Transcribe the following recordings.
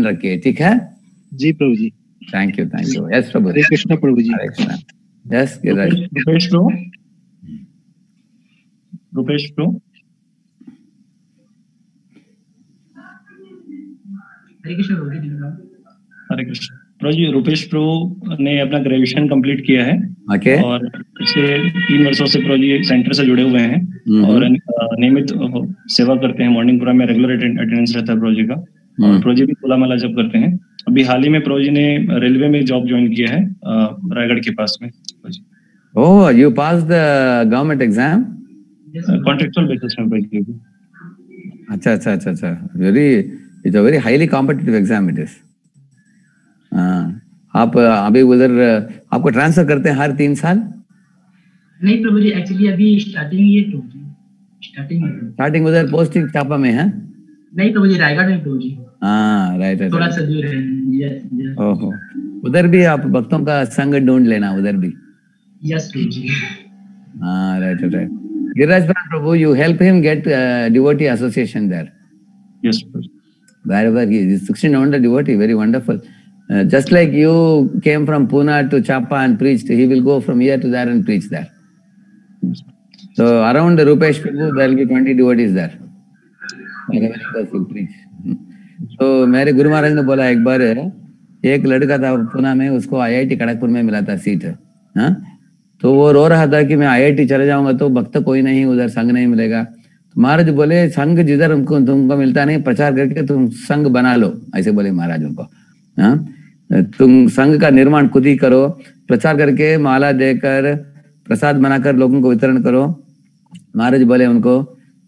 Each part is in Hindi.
रखिए, ठीक है जी प्रभु जी। थैंक यू यस प्रभु। हरे कृष्ण प्रभु जी। हरे कृष्ण यस गिरिराज। रुपेश प्रभु, रुपेश प्रभु। हरे कृष्ण प्रभु जी। हरे कृष्ण प्रभु जी। रुपेश प्रभु ने अपना ग्रेजुएशन कंप्लीट किया है और पिछले 3 वर्षों से प्रभु जी सेंटर से जुड़े हुए हैं और नियमित सेवा करते हैं। मॉर्निंग प्रोग्राम में रेगुलर अटेंडेंस रहता है प्रभु जी का और प्रभु जी भी खुला माला जप करते हैं। अभी हाल ही में प्रभु जी ने रेलवे में जॉब ज्वाइन किया है रायगढ़ के पास में। Oh you pass the government exam? Contractual basis में प्रभु जी। अच्छा very it's a very highly competitive exam it is. आप अभी उधर आपको ट्रांसफर करते हैं हर 3 साल? नहीं प्रभु जी, एक्चुअली अभी स्टार्टिंग ही है प्रभु जी। स्टार्टिंग उधर पोस्टिंग चापा में है? नहीं प्रभु जी, रायगढ़ में प्रभु जी। हाँ राइट। थोड़ा सा दूर है। यस। ओहो उधर भी आप भक्तों का संग ढूंढ लेना उधर भी। यस प्रभु जी। हाँ right. Giriraj Prabhu, you help him get devotee association there. Yes Prabhu. Wherever he is 1600 devotee, very wonderful. Just like you came from Pune to Chapa and preached, he will go from here to there and preach there. So around Rupesh Prabhu, there will be 20 devotees there. He'll preach. So मेरे गुरु महाराज ने बोला एक बार एक लड़का था पुणे में, उसको IIT खड़गपुर में मिला था सीट। हाँ तो वो रो रहा था कि मैं IIT चले जाऊंगा तो भक्त कोई नहीं, उधर संग नहीं मिलेगा। तो महाराज बोले संग जिधर तुमको मिलता नहीं, प्रचार करके तुम संग बना लो, ऐसे बोले महाराज उनको। हाँ तुम संघ का निर्माण खुद ही करो, प्रचार करके माला देकर प्रसाद बनाकर लोगों को वितरण करो। महाराज बोले उनको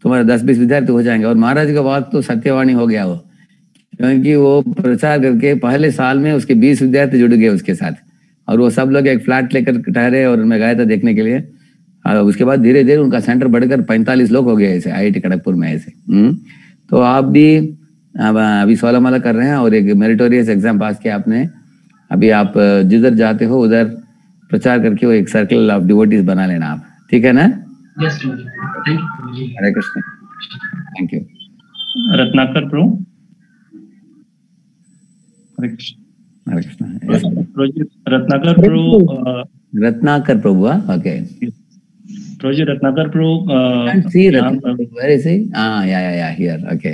तुम्हारे 10-20 विद्यार्थी हो जाएंगे। और महाराज का बात तो सत्यवाणी हो गया वो, क्योंकि वो प्रचार करके पहले साल में उसके 20 विद्यार्थी जुड़ गए उसके साथ और वो सब लोग एक फ्लैट लेकर ठहरे और मैं गया था देखने के लिए। उसके बाद धीरे धीरे उनका सेंटर बढ़कर 45 लोग हो गए ऐसे IIT खड़गपुर में ऐसे। तो आप भी अभी 16 माला कर रहे हैं और एक मेरिटोरियस एग्जाम पास किया आपने। अभी आप जिधर जाते हो उधर प्रचार करके वो एक सर्कल ऑफ डिवोटीज बना लेना आप, ठीक है ना? Yes thank you. Hare Krishna. Thank you. Ratnakar प्रभु। हरे कृष्ण। हरे कृष्ण। रत्नाकर प्रभु। रत्नाकर प्रभु, ओके। प्रभु जी रत्नाकर प्रभु। See very see ya here, okay.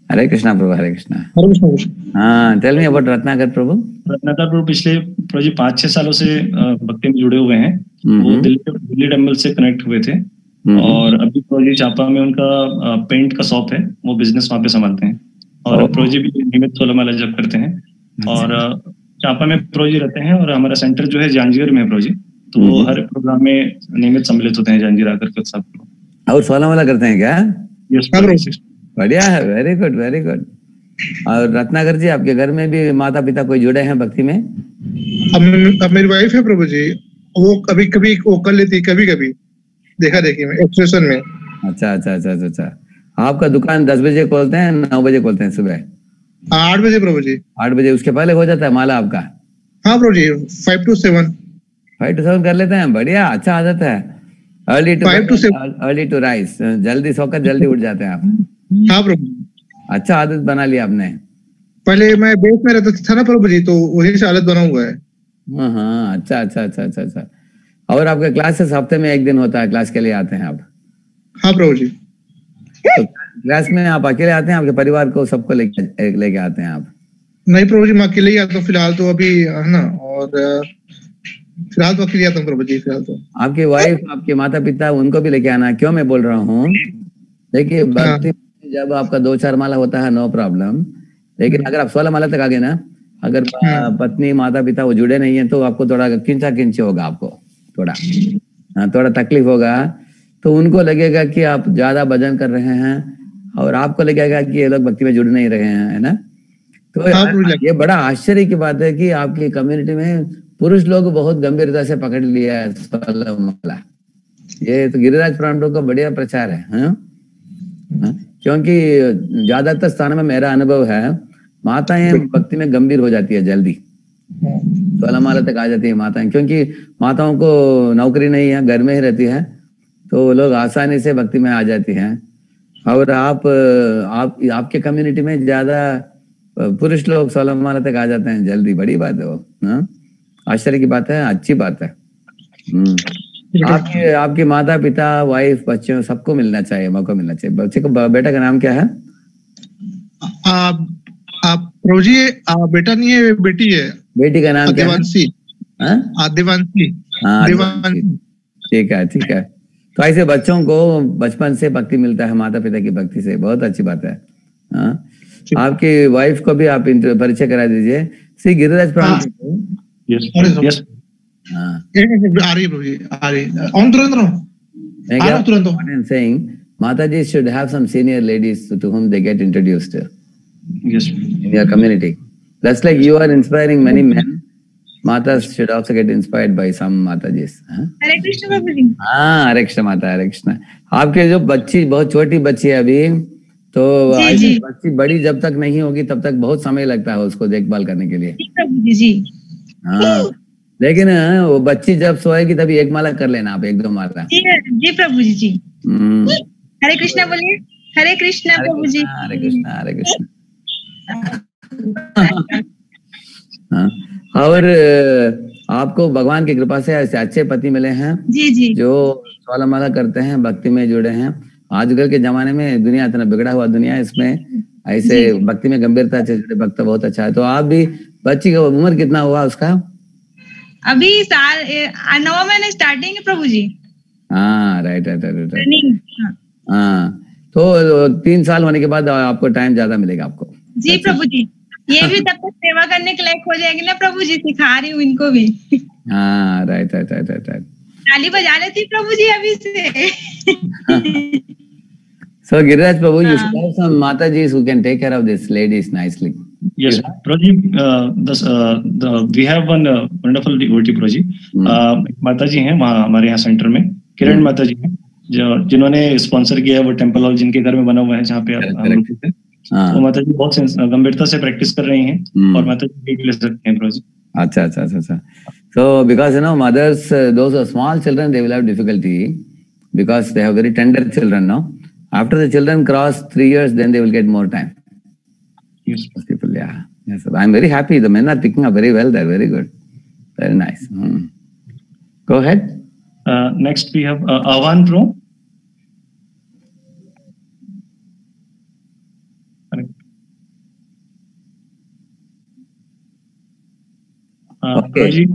Hare Krishna प्रभु। हरे कृष्णा। हरे कृष्ण। हाँ टेल मी अबाउट रत्नाकर प्रभु। रत्नाकर प्रभु पिछले प्रभु जी 5-6 सालों से भक्ति में जुड़े हुए हैं। वो दिल्ली टेम्पल से कनेक्ट हुए थे और अभी प्रभु जी चापा में उनका पेंट का शॉप है, वो बिजनेस वहाँ पे संभालते हैं और प्रभु जी भी नियमित 16 माला जप करते हैं और चापा में प्रभु जी रहते हैं और हमारा सेंटर जो है जांजगीर में है प्रभु जी, तो वो हर प्रोग्राम में नियमित सम्मिलित होते हैं जांजगीर आकर के उत्सव को। और 16 माला करते हैं क्या? यस बढ़िया है, वेरी गुड वेरी गुड। और रत्नाकर जी आपके घर में भी माता पिता कोई जुड़े हैं भक्ति में? अब मेरी वाइफ है प्रभु जी, वो कभी कभी वो कर लेती, कभी कभी देखा देखी में एक्सप्रेशन में। अच्छा। आपका दुकान 10 बजे खोलते हैं 9 बजे खोलते हैं? सुबह 8 बजे प्रभु जी। 8 बजे, उसके पहले हो जाता है माला आपका? हाँ प्रभु जी 5 to 7 कर लेते हैं। बढ़िया, अच्छा आदत है। अर्ली टू राइज, जल्दी सोकर जल्दी उठ जाते हैं आप। हाँ प्रभु। अच्छा आदत बना लिया आपने। पहले मैं बेस में रहता था ना प्रभु जी, तो वही से आदत बना हुआ है। हाँ अच्छा। और आपके क्लासेस हफ्ते में 1 दिन होता है, क्लास के लिए आते हैं आप? हाँ प्रभु जी। तो क्लास में आप अकेले आते हैं, आपके परिवार को सबको लेके आते हैं आप? नहीं प्रभु जी, मैं अकेले ही आता हूँ फिलहाल तो, अभी है ना, और फिलहाल तो अकेले आता हूँ प्रभु जी फिलहाल तो। आपकी वाइफ, आपके माता पिता, उनको भी लेके आना। क्यों मैं बोल रहा हूँ, देखिए भक्ति जब आपका 2-4 माला होता है नो प्रॉब्लम, लेकिन अगर आप 16 माला तक आ गए ना, अगर पत्नी माता पिता वो जुड़े नहीं है तो आपको थोड़ा किंचा किंची होगा, आपको थोड़ा तकलीफ होगा। तो उनको लगेगा कि आप ज्यादा भजन कर रहे हैं और आपको लगेगा कि ये लोग भक्ति में जुड़ नहीं रहे हैं, है ना? तो ये बड़ा आश्चर्य की बात है कि आपकी कम्युनिटी में पुरुष लोग बहुत गंभीरता से पकड़ लिया है 16 माला। ये तो गिरिराज प्रांतों का बढ़िया प्रचार है। क्योंकि ज्यादातर स्थानों में मेरा अनुभव है माताएं भक्ति में गंभीर हो जाती है जल्दी, 16 माला तक आ जाती है माताएं, क्योंकि माताओं को नौकरी नहीं है, घर में ही रहती है, तो लोग आसानी से भक्ति में आ जाती हैं। और आपके कम्युनिटी में ज्यादा पुरुष लोग 16 माला तक आ जाते हैं जल्दी, बड़ी बात है वो। हाँ? आश्चर्य की बात है, अच्छी बात है। आपके माता पिता, वाइफ, बच्चों सबको मिलना चाहिए, मौका मिलना चाहिए। बच्चे को बेटा का नाम क्या है? प्रभु जी बेटा नहीं है, बेटी है। बेटी का नाम क्या है? देवांशी। देवांशी। ठीक है, ठीक है। तो ऐसे बच्चों को बचपन से भक्ति मिलता है, माता पिता की भक्ति से, बहुत अच्छी बात है। हाँ? आपकी वाइफ को भी आप परिचय करा दीजिए। श्री गिरिराज प्रणाम। आ रही है प्रभु जी, आ रही है। ऑन तुरंत। What I'm saying, Mataji should have some senior ladies to whom they get introduced in your community. That's like you are inspiring many men. Matas should also get inspired by some Matajis. हरे कृष्ण प्रभु जी। हाँ, हरे कृष्ण माता, हरे कृष्ण। आपके जो बच्ची, बहुत छोटी बच्ची है अभी, तो बच्ची बड़ी जब तक नहीं होगी तब तक बहुत समय लगता है उसको देखभाल करने के लिए। जी। हाँ, लेकिन वो बच्ची जब सोएगी तभी एक माला कर लेना आप, 1-2 माला। जी प्रभु जी। हरे कृष्ण बोलिए। हरे कृष्ण प्रभु जी। हरे कृष्ण, हरे कृष्ण। और आपको भगवान की कृपा से ऐसे अच्छे पति मिले हैं जी जो 16 माला करते हैं, भक्ति में जुड़े हैं। आजकल के जमाने में दुनिया इतना बिगड़ा हुआ दुनिया है, इसमें ऐसे भक्ति में गंभीरता से जुड़े भक्त बहुत अच्छा है। तो आप भी, बच्ची का उम्र कितना हुआ उसका? अभी 9 महीने स्टार्टिंग है प्रभु जी। हाँ, राइट। हाँ, तो 3 साल होने के बाद आपको टाइम ज्यादा मिलेगा आपको। जी प्रभु जी। ये भी तब तक सेवा करने के लायक हो जाएगी ना प्रभु जी, सिखा रही हूँ इनको भी। हाँ, राइट। ताली बजा लेती प्रभु जी अभी से। So Giriraj Prabhu, you should have some Matajis who can take care of these ladies nicely. Yes, Prabhuji, we have one wonderful devotee Prabhuji. माताजी हैं वहाँ हमारे यहाँ सेंटर में, किरण माताजी हैं, जिन्होंने स्पॉन्सर किया है वो टेम्पल हॉल जिनके घर में बना हुआ है जहाँ पे हम रुके थे। तो माताजी बहुत गंभीरता से प्रैक्टिस कर रही हैं और माताजी भी ले सकते हैं प्रभुजी। अच्छा। So because mothers, those are small children, they will have difficulty because they have very tender children now. After the children cross 3 years, then they will get more time. Yes. People, yeah. Yes, I'm very happy. The men are picking up very well. They're very good. Very nice. Go ahead. Next we have Avan Pro. Okay.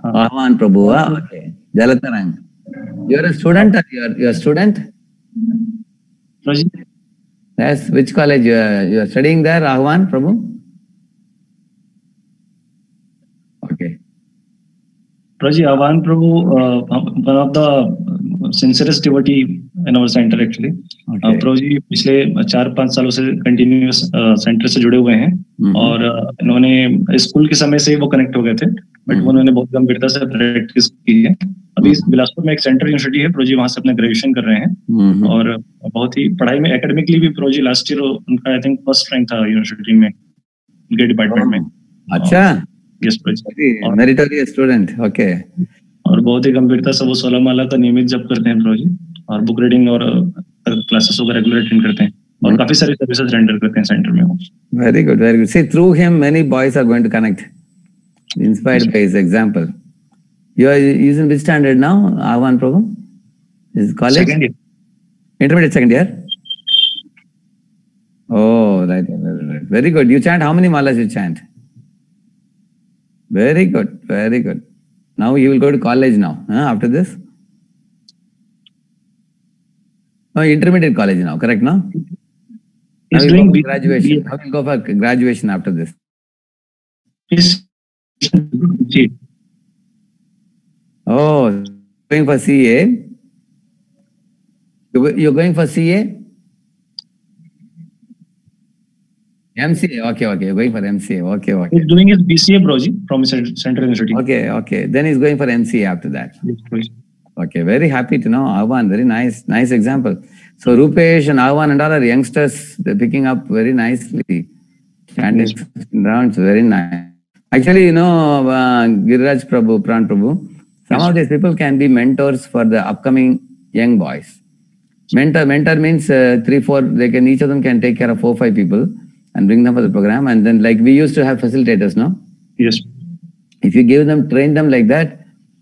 Avan Prabhu. Okay. Jalatarang. You're a student or you're a student? Yes. Which college you are studying there, Ahvan Prabhu? Okay. Prabhuji, Ahvan Prabhu, one of the sincerest devotee in our center actually. Okay. Prabhuji पिछले 4-5 सालों से कंटिन्यूस सेंटर से जुड़े हुए हैं और इन्होंने स्कूल के समय से ही वो कनेक्ट हो गए थे, बट उन्होंने बहुत गंभीरता से प्रैक्टिस की है। अभी बिलासपुर में एक सेंटर यूनिवर्सिटी है, प्रोजी वहां से अपना ग्रेजुएशन कर रहे हैं और बहुत ही पढ़ाई में एकेडमिकली भी प्रोजी लास्ट ईयर उनका आई थिंक फर्स्ट रैंक था यूनिवर्सिटी में, उनके डिपार्टमेंट में। अच्छा, यस प्रोजी, मेरिटोरियस स्टूडेंट। ओके। और बहुत ही गंभीरता से वो 16 माला का नियमित जप करते हैं प्रोजी, और बुक रीडिंग और क्लासेस वगैरह रेगुलर अटेंड करते हैं और काफी सारी सर्विसेज रेंडर करते हैं सेंटर में। Very good, very good. See through him many boys are going to connect, inspired by his example. You are using which standard now, Ahvan Prabhu? Is college? Second year. Intermediate second year? Oh, right. Very good. You chant, how many malas you chant? Very good, very good. Now you will go to college now, after this? No, intermediate college now, correct now? He's doing graduation. How will you go for graduation after this? Oh, going for CA? You're going for CA? MCA, okay. You're going for MCA, okay. He's doing his BCA Broji from Central University. Okay. Then he's going for MCA after that. Yes, okay, very happy to know. Ahvan, very nice example. So Rupesh and Ahvan and all are youngsters, they're picking up very nicely. Chanting rounds, very nice. Actually, Giriraj Prabhu, Pran Prabhu, some of these people can be mentors for the upcoming young boys. Mentor means 3-4, each of them can take care of 4-5 people. and bring them for the program. And then like we used to have facilitators, no? Yes. If you give them, train them like that,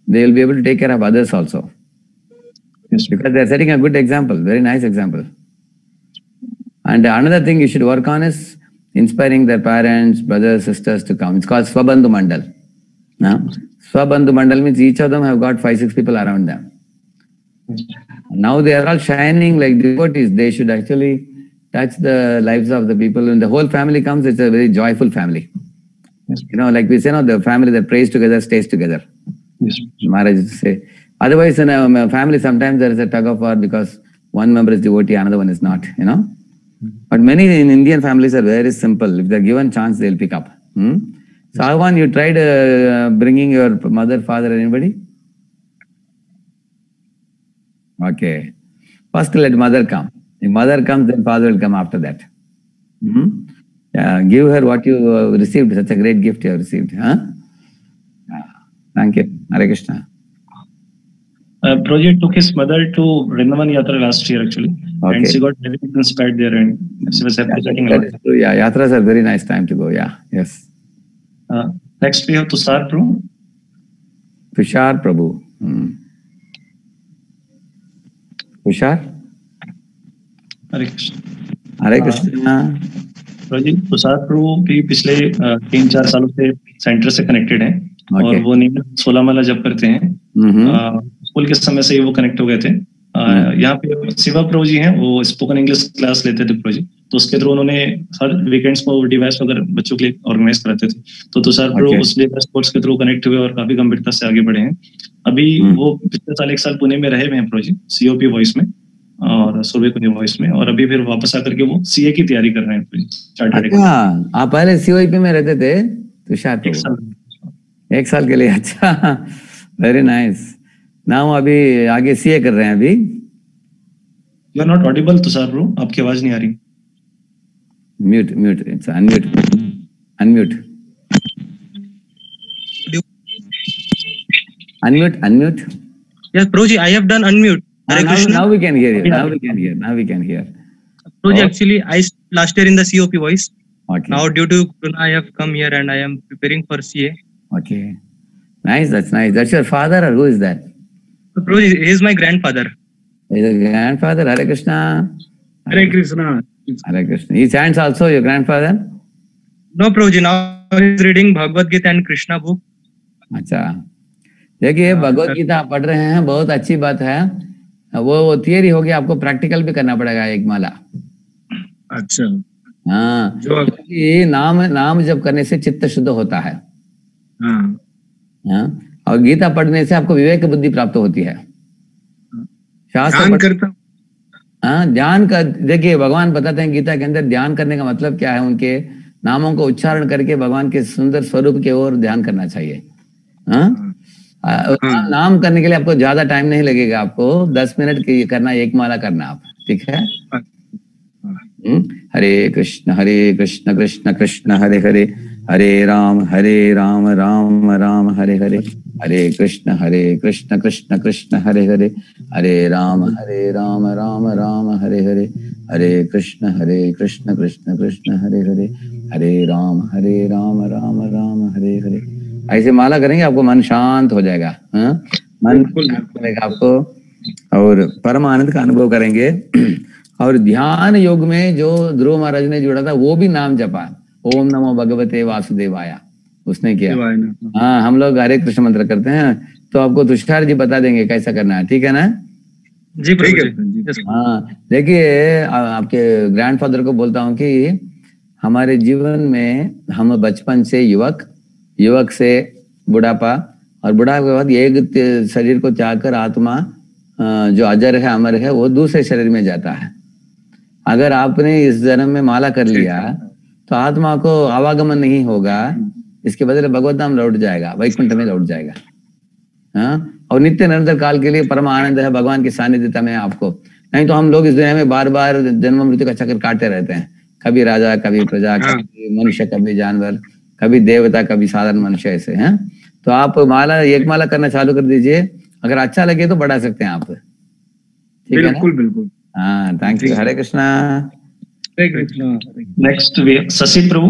they will be able to take care of others also. Yes. Because they are setting a good example, very nice example. And another thing you should work on is inspiring their parents, brothers, sisters to come. It's called Swabandhu Mandal. Now, Swabandhu Mandal means each of them have got 5-6 people around them. Now they are all shining like devotees. They should actually touch the lives of the people. When the whole family comes, it's a very joyful family. Yes. You know, like we say, no, the family that prays together stays together. Yes. Maharaj used to say. Otherwise, in a family, sometimes there is a tug of war because one member is devotee, another one is not, you know. But many in Indian families are very simple. If they're given chance, they'll pick up. So, Ahvan, you tried bringing your mother, father, anybody? Okay. First, let mother come. If mother comes, then father will come after that. Give her what you received. Such a great gift you have received. Huh? Thank you. Hare Krishna. Prabhuji took his mother to Vrindavan Yatra last year actually. Okay. And she got very inspired there and she was appreciating a lot. That is true. Yeah, yatras are very nice time to go. Yeah, yes. Next we have Tushar Prabhu. Tushar Prabhu. Tushar? Hare Krishna. Hare Krishna. प्रभु तुषार प्रभु भी पिछले 3-4 सालों से सेंटर से कनेक्टेड हैं और वो नियमित 16 माला जप करते हैं। स्कूल के समय से ही वो कनेक्ट हो गए थे। यहाँ पे शिवा प्रभु जी हैं, वो स्पोकन इंग्लिश क्लास लेते थे प्रभु जी, तो उसके थ्रू उन्होंने हर वीकेंड्स को डिवाइस वगैरह बच्चों के लिए ऑर्गेनाइज कराते थे। तो तुषार प्रभु उस डिवाइस कोर्स के थ्रू कनेक्ट हुए और काफी गंभीरता से आगे बढ़े हैं। अभी वो पिछले साल 1 साल पुणे में रहे हुए हैं प्रभु जी, सीओपी वॉइस में और सूर्य कुंज वॉइस में, और अभी फिर वापस आकर के वो सीए की तैयारी कर रहे हैं। अच्छा, आप पहले सीओपी में रहते थे तुषार? 1 साल के लिए। अच्छा, वेरी नाइस। नाउ अभी आगे सीए कर रहे हैं अभी। You are not audible Tushar bro, आपकी आवाज नहीं आ रही। Mute mute, it's unmute unmute unmute unmute. Yes Prabhuji, I have done unmute. Now we can hear you. Now we can hear. Now we can hear. Prabhuji, actually I last year in the COP voice. Okay. Now due to Corona I have come here and I am preparing for CA. Okay. Nice, that's nice. That's your father or who is that? Prabhuji, he is my grandfather. He is a grandfather. Hare Krishna. Hare Krishna. Hare Krishna. He chants also, your grandfather? No Prabhuji, now he is reading Bhagavad Gita and Krishna book. अच्छा, देखिए भगवत गीता पढ़ रहे हैं, बहुत अच्छी बात है। वो थियरी हो गया, आपको प्रैक्टिकल भी करना पड़ेगा एक माला। अच्छा। हाँ, क्योंकि नाम जब करने से चित्त शुद्ध होता है। हाँ, और गीता पढ़ने से आपको विवेक बुद्धि प्राप्त होती है। शास्त्र हाँ, ध्यान का देखिए, भगवान बताते हैं गीता के अंदर ध्यान करने का मतलब क्या है। उनके नामों को उच्चारण करके भगवान के सुंदर स्वरूप की ओर ध्यान करना चाहिए। नाम करने के लिए आपको ज्यादा टाइम नहीं लगेगा, आपको 10 मिनट की करना, 1 माला करना आप, ठीक है। हरे कृष्ण कृष्ण कृष्ण हरे हरे, हरे राम राम राम हरे हरे, हरे कृष्ण कृष्ण कृष्ण हरे हरे, हरे राम राम राम हरे हरे, हरे कृष्ण कृष्ण कृष्ण हरे हरे, हरे राम राम राम हरे हरे। ऐसे माला करेंगे आपको मन शांत हो जाएगा। मन करेगा आपको और परम आनंद का अनुभव करेंगे। और ध्यान योग में जो ध्रुव महाराज ने जोड़ा था वो भी नाम जपा, ओम नमो भगवते वासुदेवाय, उसने किया। हाँ, हम लोग हरे कृष्ण मंत्र करते हैं, तो आपको तुषार जी बता देंगे कैसा करना है, ठीक है ना जी? हाँ, देखिए आपके ग्रैंडफादर को बोलता हूँ कि हमारे जीवन में हम बचपन से युवक से बुढ़ापा, और बुढ़ापे के बाद एक शरीर को त्याग कर आत्मा जो अजर है, अमर है, वो दूसरे शरीर में जाता है। अगर आपने इस जन्म में माला कर लिया तो आत्मा को आवागमन नहीं होगा, इसके बदले भगवत धाम लौट जाएगा, वैकुंठ में लौट जाएगा। हाँ, और नित्य निरंतर काल के लिए परम आनंद है भगवान की सानिध्यता में आपको। नहीं तो हम लोग इस दुनिया में बार बार जन्म मृत्यु का चक्कर काटते रहते हैं, कभी राजा, कभी प्रजा, कभी मनुष्य, कभी जानवर, कभी देवता, कभी साधारण मनुष्य, ऐसे हैं। तो आप माला 1 माला करना चालू कर दीजिए, अगर अच्छा लगे तो बढ़ा सकते हैं आप, ठीक है? बिल्कुल। हाँ, thank you. Hare Krishna. Next Shashi प्रभु।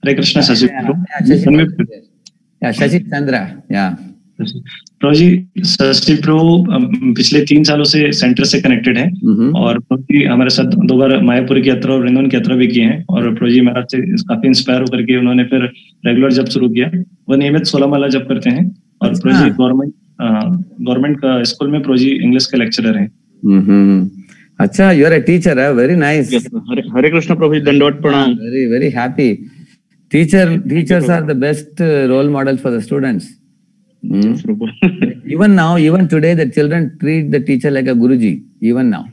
हरे कृष्णा शशि प्रभु। शशि चंद्रा, या प्रभु जी, शशि प्रभु पिछले 3 सालों से सेंटर से कनेक्टेड है और प्रभु जी हमारे साथ 2 बार मायापुर की यात्रा और वृंदावन की यात्रा भी की है और प्रभु जी महाराज से काफी इंस्पायर होकर के उन्होंने फिर रेगुलर जप शुरू किया। वो नियमित 16 माला जप करते हैं और प्रभु जी गवर्नमेंट का स्कूल में प्रभु जी इंग्लिश के लेक्चरर हैं। अच्छा, you are a teacher, very nice. Hare Krishna प्रभु जी, दंडवत प्रणाम। Very very happy. Teachers are the best role models for the students. Even today, the children treat the teacher like a Guruji. Even now,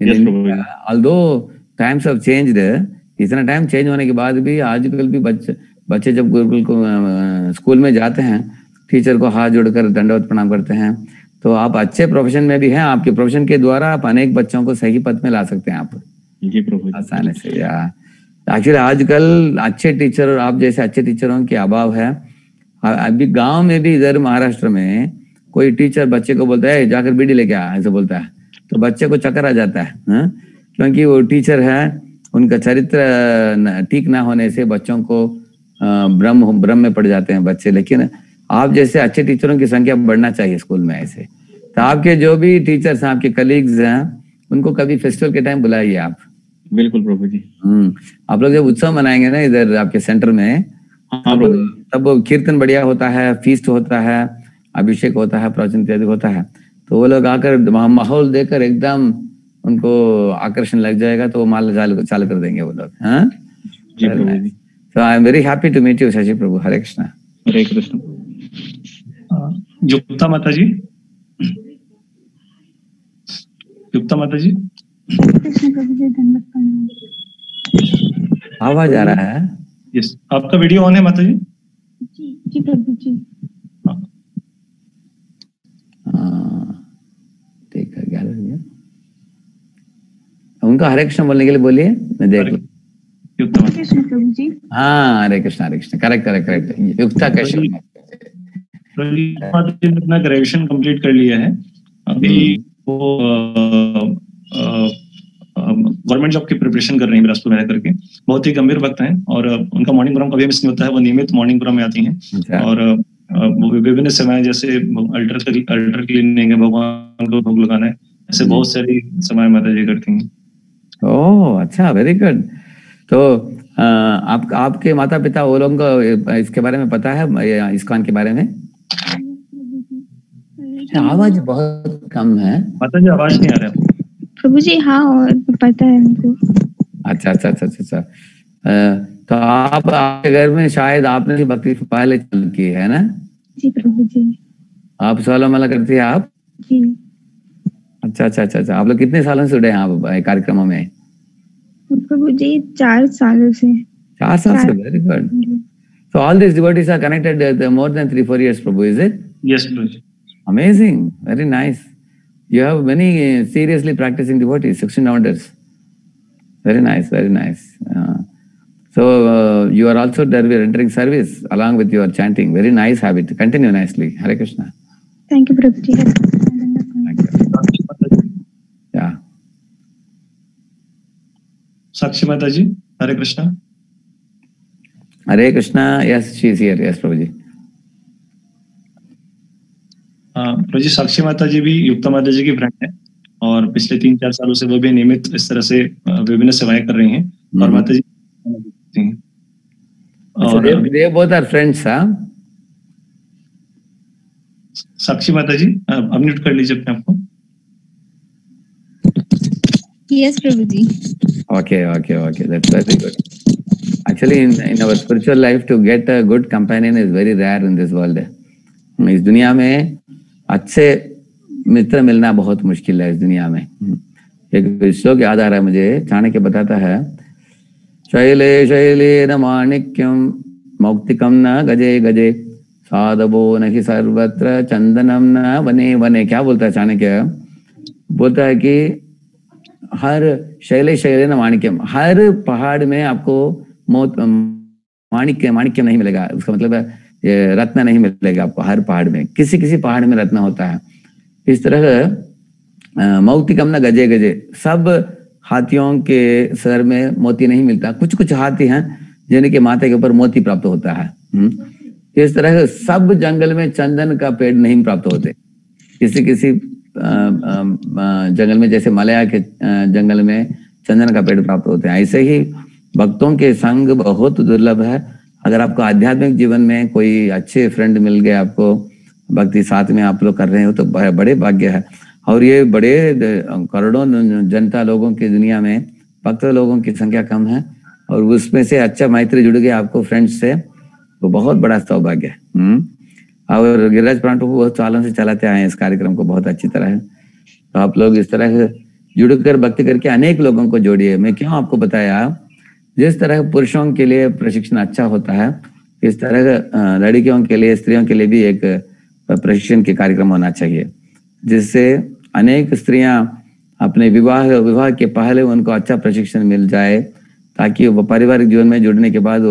in India, although times have changed, इतना टाइम चेंज होने के बाद भी आजकल भी बच्चे जब गुरुकुल को स्कूल में जाते हैं, टीचर को हाथ जोड़कर दंडवत प्रणाम करते हैं। तो आप अच्छे प्रोफेशन में भी हैं, आपके प्रोफेशन के द्वारा आप अनेक बच्चों को सही पथ में ला सकते हैं आप जी प्रभु, आसानी से। या एक्चुअली आजकल अच्छे टीचर और आप जैसे अच्छे टीचरों के अभाव है। अभी गांव में भी, इधर महाराष्ट्र में कोई टीचर बच्चे को बोलता है जाकर बीड़ी लेके आ, ऐसे बोलता है, तो बच्चे को चक्कर आ जाता है, क्योंकि वो टीचर है, उनका चरित्र ठीक ना होने से बच्चों को भ्रम में पड़ जाते हैं बच्चे। लेकिन आप जैसे अच्छे टीचरों की संख्या बढ़ना चाहिए स्कूल में ऐसे। तो आपके जो भी टीचर्स हैं, आपके कलीग्स हैं, उनको कभी फेस्टिवल के टाइम बुलाइए आप। बिल्कुल प्रभु जी। आप लोग जब उत्सव मनाएंगे ना इधर आपके सेंटर में, तब कीर्तन बढ़िया होता है, फीस्ट होता है, अभिषेक होता है, प्रवचन इत्यादि होता है। तो वो लोग आकर माहौल देकर एकदम उनको आकर्षण लग जाएगा, तो वो माल चालू कर देंगे वो लोग। हाँ जी प्रभु जी। So I am very happy to meet you, Shashi Prabhu. Hare Krishna. हरे कृष्ण। युक्ता माता जी, युक्ता माता जी। आवाज आ रहा है? यस, आपका वीडियो ऑन है माता जी? जी प्रभु जी। ठीक है, क्या लगे? उनका हरे कृष्ण बोलने के लिए बोलिए, मैं देख लूं। युक्ता माता जी। प्रभु जी। हाँ, हरे कृष्ण, करेक्ट। युक्ता कैसे? माता जी ने अपना ग्रेजुएशन कंप्लीट कर लिया है। अभी वो गवर्नमेंट जॉब की प्रिपरेशन कर रही हैं बिलासपुर में रहकर के। बहुत ही गंभीर वक्त है और उनका मॉर्निंग प्रोग्राम कभी मिस नहीं होता है। वो नियमित मॉर्निंग प्रोग्राम में आती हैं और विभिन्न सेवाएं जैसे अल्टर क्लीनिंग है, भगवान को भोग लगाना है, ऐसे बहुत सारी सेवाएं माता जी करती हैं। ओह अच्छा, वेरी गुड। तो आपके माता पिता वो लोगों को इसके बारे में पता है, इस्कॉन के बारे में? आवाज बहुत कम है माता जी, आवाज नहीं आ रहा है प्रभु जी। हाँ, और पता है हमको। अच्छा। तो आपके घर में शायद आपने भी भक्ति पहले चालू की है ना? जी प्रभु जी। आप 16 माला करती है आप? जी। अच्छा। आप लोग कितने सालों से जुड़े हैं आप कार्यक्रमों में? प्रभु जी 4 सालों से। 4 साल से, very good. So all these devotees are connected more than 3-4 years, Prabhu, is it? Yes, Prabhu. Amazing, very nice. You have many seriously practicing devotees, 16 wonders. Very nice. So you are also there, we are entering service along with your chanting. Very nice habit. Continue nicely. Hare Krishna. Thank you, Prabhu ji. Thank you. Yeah. साक्षी माता जी, हरे Krishna. Hare Krishna. Yes, she is here. Yes, Prabhu ji. प्रभु जी, साक्षी माता जी भी युक्ता माता जी की फ्रेंड है और पिछले 3-4 सालों से वो भी नियमित इस तरह से विभिन्न सेवाएं कर रही हैं और माता जी और they both are friends, हाँ? साक्षी माता जी, अनम्यूट कर लीजिए अपने आपको। Yes, Prabhu ji. Okay. That's very good. Actually, in our spiritual life, to get a good companion is very rare in this world. इस दुनिया में अच्छे मित्र मिलना बहुत मुश्किल है इस दुनिया में। एक श्लोक याद आ रहा है मुझे, चाणक्य बताता है, शैले शैलेन माणिक्यम मौक्तिकम न गजे गजे साधवो नहि सर्वत्र चंदनम न वने वने। क्या बोलता है चाणक्य? बोलता है कि हर शैलेन माणिक्यम, हर पहाड़ में आपको माणिक्य नहीं मिलेगा। उसका मतलब है ये रत्न नहीं मिलेगा आपको हर पहाड़ में, किसी पहाड़ में रत्न होता है। इस तरह मौक्तिकम न गजे गजे, सब हाथियों के सर में मोती नहीं मिलता, कुछ कुछ हाथी हैं जिनके माथे के ऊपर मोती प्राप्त होता है। इस तरह सब जंगल में चंदन का पेड़ नहीं प्राप्त होते, किसी किसी जंगल में, जैसे मलया के जंगल में चंदन का पेड़ प्राप्त होते हैं, ऐसे ही भक्तों के संग बहुत दुर्लभ है। अगर आपको आध्यात्मिक जीवन में कोई अच्छे फ्रेंड मिल गए, आपको भक्ति साथ में आप लोग कर रहे हो तो बड़े भाग्य है। और ये बड़े करोड़ों जनता लोगों की दुनिया में भक्त लोगों की संख्या कम है, और उसमें से अच्छा मैत्री जुड़ गया आपको फ्रेंड्स से, तो बहुत बड़ा सौभाग्य है। और गिरिराज प्राण प्रभु बहुत सालों से चलाते आए हैं इस कार्यक्रम को बहुत अच्छी तरह है। तो आप लोग इस तरह से जुड़कर भक्ति करके अनेक लोगों को जोड़िए। मैं क्यों आपको बताया, जिस तरह पुरुषों के लिए प्रशिक्षण अच्छा होता है, इस तरह लड़कियों के लिए, स्त्रियों के लिए भी एक प्रशिक्षण के कार्यक्रम होना चाहिए, जिससे अनेक स्त्रियां अपने विवाह के पहले उनको अच्छा प्रशिक्षण मिल जाए, ताकि वो पारिवारिक जीवन में जुड़ने के बाद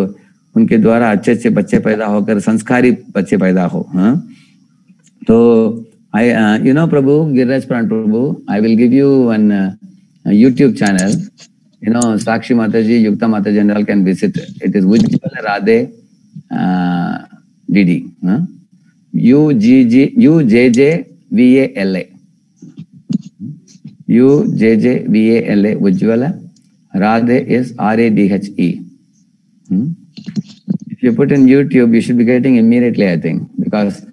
उनके द्वारा अच्छे अच्छे बच्चे पैदा होकर संस्कारी बच्चे पैदा हो। तो you know Prabhu, Giriraj Pran Prabhu, I will give you one YouTube channel. You know, Sakshi Mataji, Yukta Mataji and all can visit. It is Ujjwala Radhe DD. UJJVALA. UJJVALA, Ujjwala. Radhe is RADHE. If you put in YouTube, you should be getting immediately, I think, because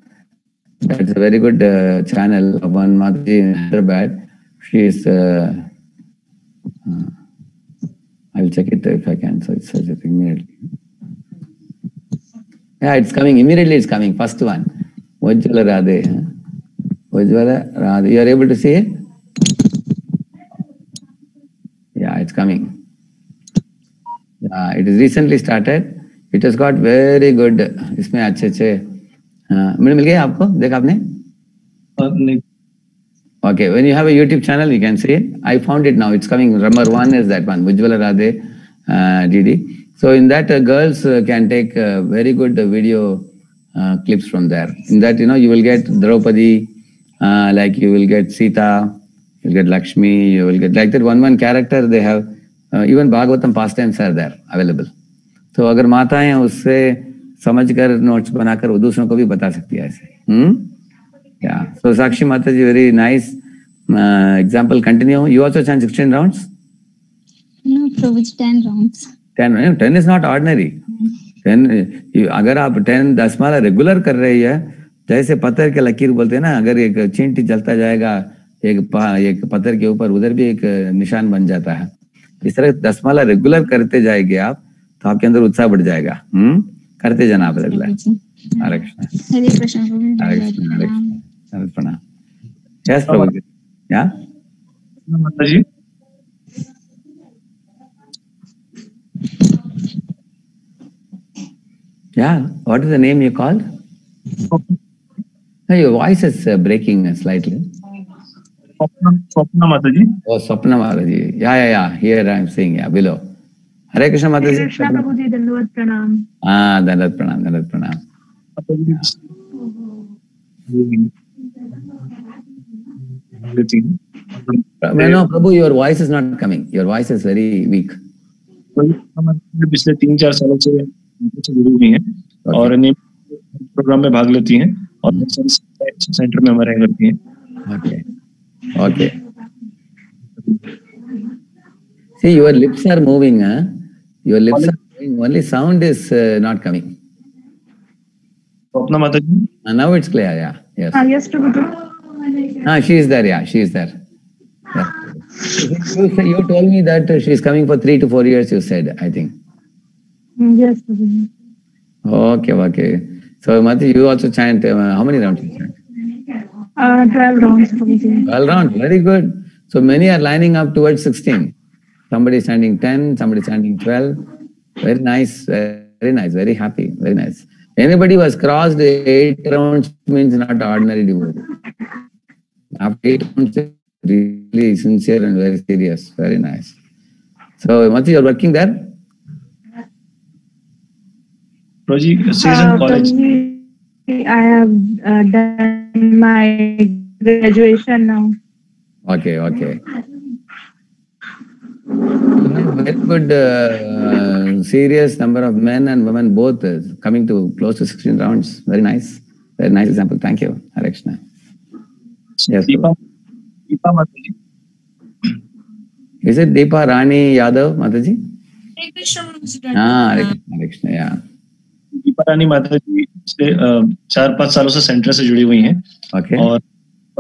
that's a very good channel of one Mataji in Hyderabad. She is, I'll check it if I can, so it's such a thing immediately. Yeah, it's coming, immediately it's coming, first one. Ujjwala Radhe. Ujjwala Radhe. You are able to see it? Yeah, it's coming. Yeah, it is recently started. It has got very good, इसमें अच्छे अच्छे मिल गए आपको, देखा आपने? नहीं। Okay, when you have a YouTube channel, you can see it. I found it now. It's coming. Number one is that one, Ujjwala Radhe DD. So in that, girls can take very good video clips from there. In that, you know, you will get Draupadi, like you will get Sita, you will get Lakshmi, you will get like that one character. They have even Bhagavatam pastimes are there available. तो अगर माताएं उससे समझकर नोट्स बनाकर वो दूसरों को भी बता सकती है ऐसे। Yeah. So Sakshi Mataji, very nice example. Continue. You also chant 16 rounds? No, Prabhuji, 10 rounds. 10 is not ordinary. 10, अगर आप 10 दसमाला रेगुलर कर रही है, जैसे पत्थर के लकीर बोलते हैं ना, अगर एक चींटी जलता जाएगा एक पत्थर के ऊपर, उधर भी एक निशान बन जाता है। इस तरह दसमाला रेगुलर करते जाएंगे आप, तो आपके अंदर उत्साह बढ़ जाएगा। करते जाना आप रेगुलर। हरे कृष्ण। हरे कृष्ण प्रभु। हरे कृष्ण। हरे प्रणाम। यस प्रभु। या माताजी। Yeah, what is the name you called? No, your voice is breaking slightly. Swapna Mataji. Oh, Swapna Mataji. Yeah. Here I am seeing, yeah, below. Hare Krishna Mataji. Hare Krishna Prabhuji, Dandavat Pranam. Dandavat Pranam. No, Prabhu, your voice is not coming. Your voice is very weak. पिछले 3-4 सालों से जुड़ी हुई हैं और प्रोग्राम में भाग लेती हैं और सेंटर में हमारे करती हैं। Okay. See, your lips are moving, huh? Your lips are moving. Only sound is not coming. Swapna Mataji. Now it's clear, yeah. Yes. Yes, Prabhuji. She is there, yeah. She is there. Yeah. You told me that she is coming for 3 to 4 years, you said, I think. Yes, Prabhuji. Okay. So, Mati, you also chant, how many rounds you chant? 12 rounds, Prabhuji. 12 rounds, very good. So, many are lining up towards 16. Somebody is chanting 10, somebody is chanting 12. Very nice, very happy, very nice. Anybody who has crossed 8 rounds means not ordinary devotee. After 8 rounds, really sincere and very serious, very nice. So, Mati, you are working there? Prabhuji, season college. I have done my graduation now. Okay, okay. Very good, serious number of men and women both coming to close to 16 rounds. Very nice. Very nice example. Thank you, Hare Krishna. Yes. Deepa Mataji. Is it Deepa Rani Yadav, Mataji? Hare Krishna, Prabhuji. Hare Krishna, Hare Krishna, yeah. Deepa रानी माता जी से 4-5 सालों से सेंटर से जुड़ी हुई हैं Okay. और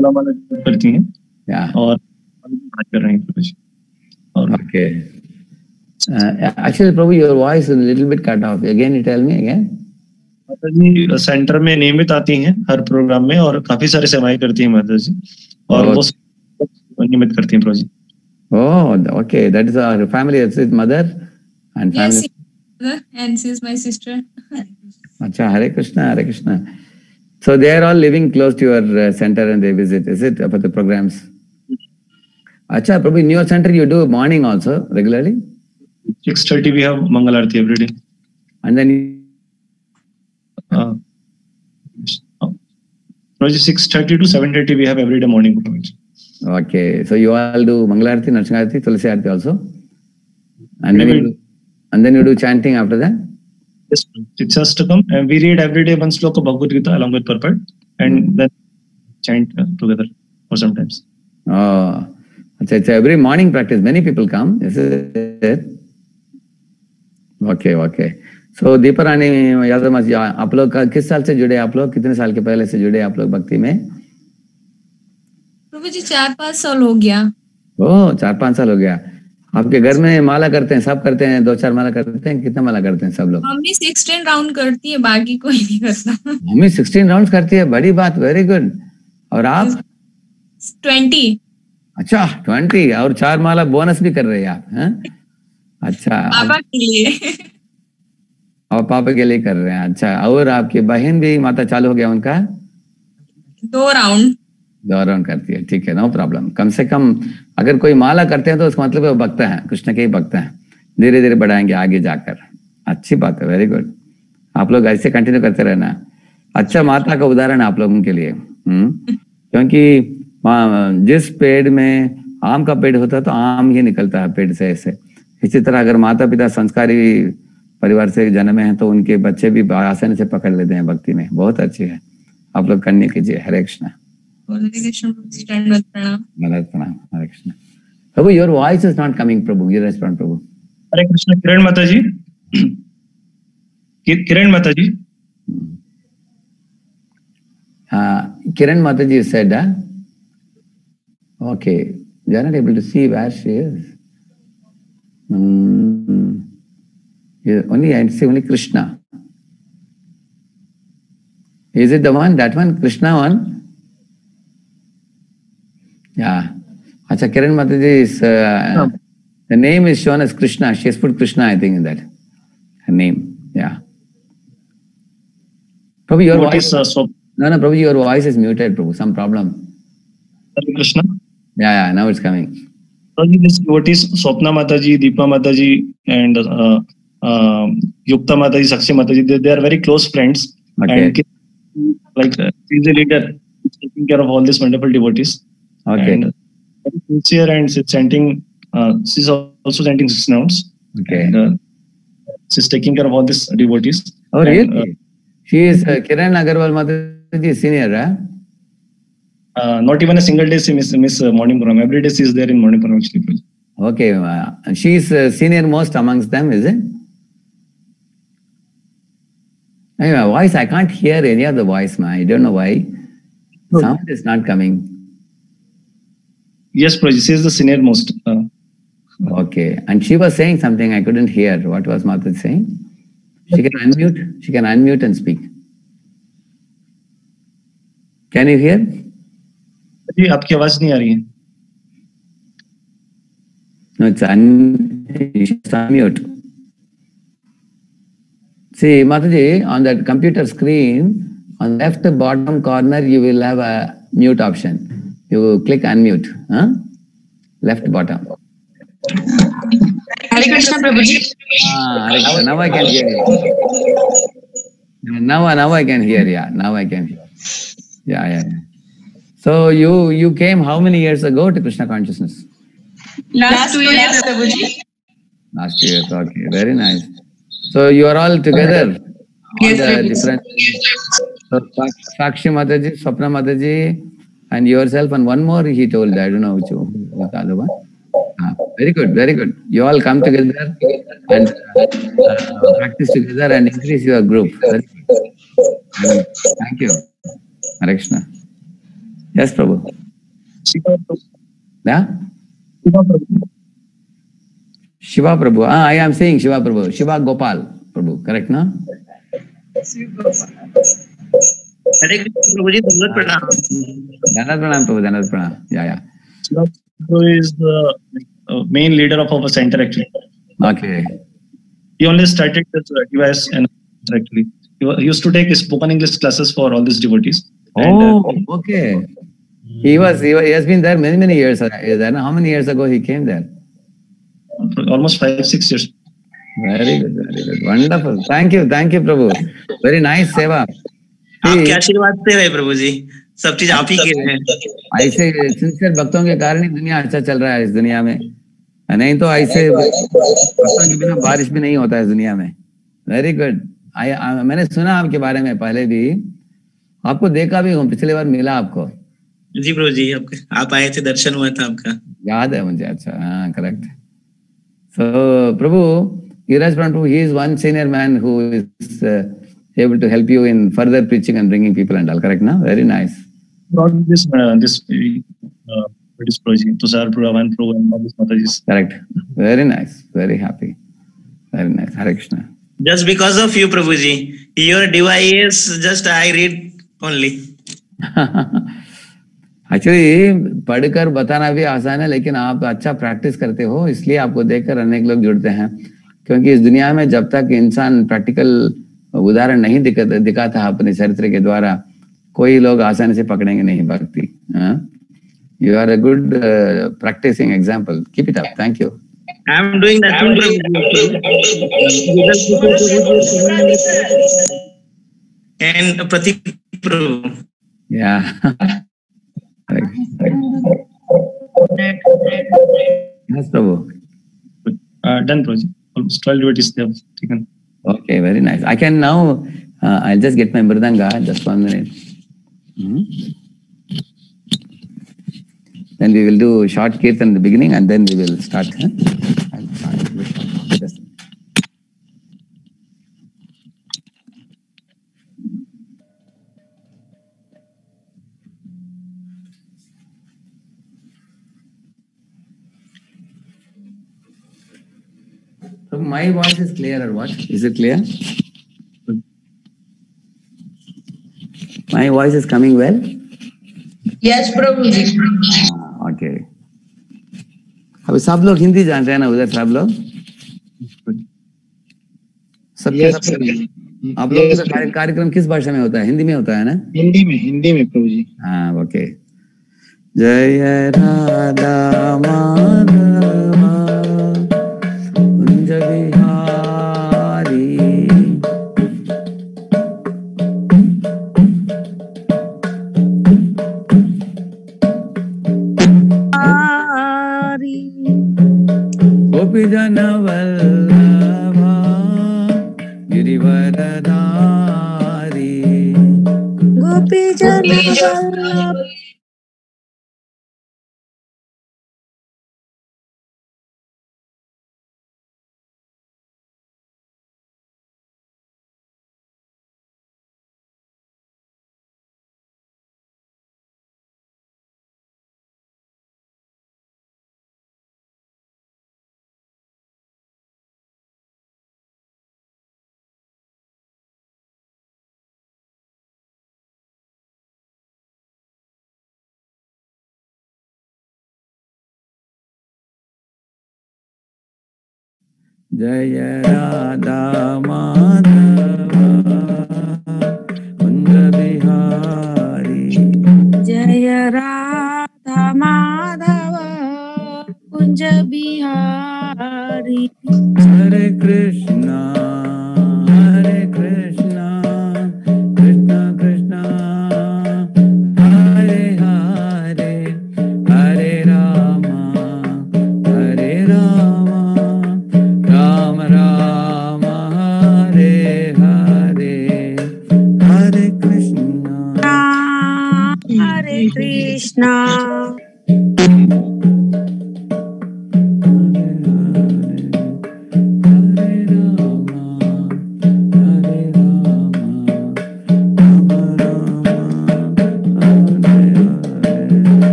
माला करती हैं Yeah. और बात कर रही हैं प्रभु जी। और Okay. Actually, Prabhu, your voice is a little bit cut off. Again, you tell me again. माता जी सेंटर में नियमित आती हैं हर प्रोग्राम में और काफी सारी सेवाएं करती हैं माता जी और वो नियमित करती हैं प्रभु जी। Oh, okay. That is our family. It's his mother and family. Yes, mother, and she is my sister. Acha, Hare Krishna, Hare Krishna. So they are all living close to your center and they visit, is it, for the programs? Acha, Prabhu, in your center you do morning also, regularly? 6:30 we have Mangal Aarti every day. And then Prabhu ji, 6:30 to 7:30 we have every day morning. Prabhu ji. okay, so you all do Mangalarti, Narsingarti, Tulsi Aarti also? And then you do chanting after that? Yes, it's just to come and we read every day one sloka of Bhagavad Gita along with purport and then chant together for sometimes. Oh, it's every morning practice. Many people come, is it? Okay, okay. So Deepa रानी यादव माता जी, आप लोग किस साल से जुड़े? आप लोग कितने साल के पहले से जुड़े आप लोग भक्ति में? प्रभु जी 4-5 साल हो गया। ओह, 4-5 साल हो गया। आपके घर में माला करते हैं, सब करते हैं, 2-4 माला करते हैं, कितना माला करते हैं सब लोग? मम्मी 16 राउंड करती है, बाकी कोई नहीं करता। मम्मी 16 राउंड करती है, बड़ी बात, वेरी गुड। और आप? 20। अच्छा, 20 और 4 माला बोनस भी कर रहे हैं आप, हैं? अच्छा। पापा के लिए। और पापा के लिए कर रहे हैं, अच्छा। और आपकी बहन भी माता चालू हो गया उनका? 2 राउंड करती है, ठीक है, नो प्रॉब्लम। कम से कम अगर कोई माला करते हैं तो उसका मतलब वो भक्त हैं, कृष्ण के ही भक्त हैं। धीरे धीरे बढ़ाएंगे आगे जाकर, अच्छी बात है, वेरी गुड। आप लोग ऐसे कंटिन्यू करते रहना। अच्छा, माता का उदाहरण आप लोगों के लिए, क्योंकि जिस पेड़ में आम का पेड़ होता है तो आम ही निकलता है पेड़ से ऐसे। इसी तरह अगर माता पिता संस्कारी परिवार से जन्मे हैं तो उनके बच्चे भी आसानी से पकड़ लेते हैं भक्ति में। बहुत अच्छी है, आप लोग करने कीजिए। हरे Krishna. Hare Krishna. Prabhu, your voice is not coming, Prabhu. You respond, Prabhu. हरे कृष्ण। किरण माता जी, किरण माता जी। Kiran Mataji said, okay, they are not able to see where she is. Only I see only Krishna. Is it the one, that one, Krishna one? Yeah. Acha, Kiran Mataji is, the name is shown as Krishna. She has put Krishna, I think, in that. Her name, yeah. Prabhu, your voice... No, Prabhuji, your voice is muted, Prabhu. Some problem. Hare Krishna. Yeah, now it's coming. Prabhuji, this devotees, Swapna Mataji, Deepa Mataji, and Yukta Mataji, Sakshi Mataji, they are very close friends. Okay. And like, she's a leader, taking care of all these wonderful devotees. Okay. And very sincere and she's chanting, she's also chanting 6 rounds. Okay. And she's taking care of all these devotees. Oh, and, really? She is Kiran Agarwal Mataji senior, right? Not even a single day she miss morning program. Every day she is there in morning program actually. Okay, she is senior most amongst them, is it? Anyway, voice, I can't hear any of the voice, man. I don't know why. Sound is not coming. Yes, Prabhuji, she is the senior most. Okay, and she was saying something I couldn't hear. What was Mataji saying? She can unmute. She can unmute and speak. Can you hear? जी, आपकी आवाज नहीं आ रही है. No, it's unmute. See, Mataji, on that computer screen, on the left bottom corner, you will have a mute option. You click unmute. Left bottom. Hare Krishna, Prabhuji. Now I can hear you. Now I can hear, yeah. Now I can hear. Yeah. So you came how many years ago to Krishna consciousness? Last 2 years, Prabhuji. Last year. Okay, very nice. So you are all together. Yes, All the Prabhuji. different. So Sakshi Mataji, Swapna Mataji, and yourself, and one more he told. I don't know which the other one. Very good, very good. You all come together and practice together and increase your group. Very good. And thank you, Hare Krishna. Yes, Prabhu. Yeah? Shiva Prabhu. I am saying Shiva Prabhu. Shiva Gopal Prabhu. Correct, no? हरे कृष्ण प्रभु जी दंडवत प्रणाम Prabhu. Dhanad Pranam. Yeah. Prabhu is the main leader of our center actually. Okay. He only started this device and actually he used to take spoken English classes for all these devotees. Okay. He has been there many years. How many years ago he came there? Almost 5-6 years. Very good, very good. Wonderful. Thank you, Prabhu. Very nice seva. आपके आशीर्वाद से है प्रभु जी सब चीज आप ही के हैं ऐसे सिंसियर भक्तों के कारण ही दुनिया अच्छा चल रहा है इस दुनिया में नहीं तो ऐसे भक्तों के बिना बारिश भी नहीं होता है इस दुनिया में वेरी गुड मैंने सुना आपके बारे में पहले भी आपको देखा भी हूँ पिछले बार मिला आपको जी प्रभु जी आप आए थे दर्शन हुआ था आपका याद है मुझे अच्छा हाँ correct so Prabhu Giriraj Prabhu, he is one senior man who is able to help you in further preaching and bringing people and all, correct, no? Very nice. Brought this British project, Tushar Prabhu and Prabhu and all these Matajis. Correct. Very nice. Very happy. Very nice. Hare Krishna. Just because of you, Prabhuji. Your device, just I read only. Actually, पढ़कर बताना भी आसान है, लेकिन आप अच्छा प्रैक्टिस करते हो, इसलिए आपको देखकर अनेक लोग जुड़ते हैं। क्योंकि इस दुनिया में जब तक इंसान प्रैक्टिकल उदाहरण नहीं दिखाता अपने चरित्र के द्वारा, कोई लोग आसानी से पकड़ेंगे नहीं भक्ति। You are a good practicing example. Keep it up. Thank you. I am doing that thing, and Pratik Prabhu. Yeah. Yes, Prabhu. Done, Prabhuji. Almost 12 devotees they have taken. Okay, very nice. I can now, I'll just get my mridanga, just 1 minute. Then we will do short kirtan in the beginning and then we will start. I'll start with just. So my voice is clear or what? Is it clear? My voice is coming well? Yes, Prabhu ji. Okay. अभी सब लोग हिंदी जानते हैं ना उधर सब लोग? सबके सब आप लोगों का कार्यक्रम किस भाषा में होता है? हिंदी में होता है ना? हिंदी में प्रभु जी। हाँ, ओके। जय राधा माधवा कुंज बिहारी गोपी जन वल्लभा गिरिवर धारी गोपी जन वल्लभ जय राधा माधवा कुंज बिहारी जय राधा माधव कुंज बिहारी हरे कृष्णा कृष्णा कृष्णा कृष्णा हरे हरे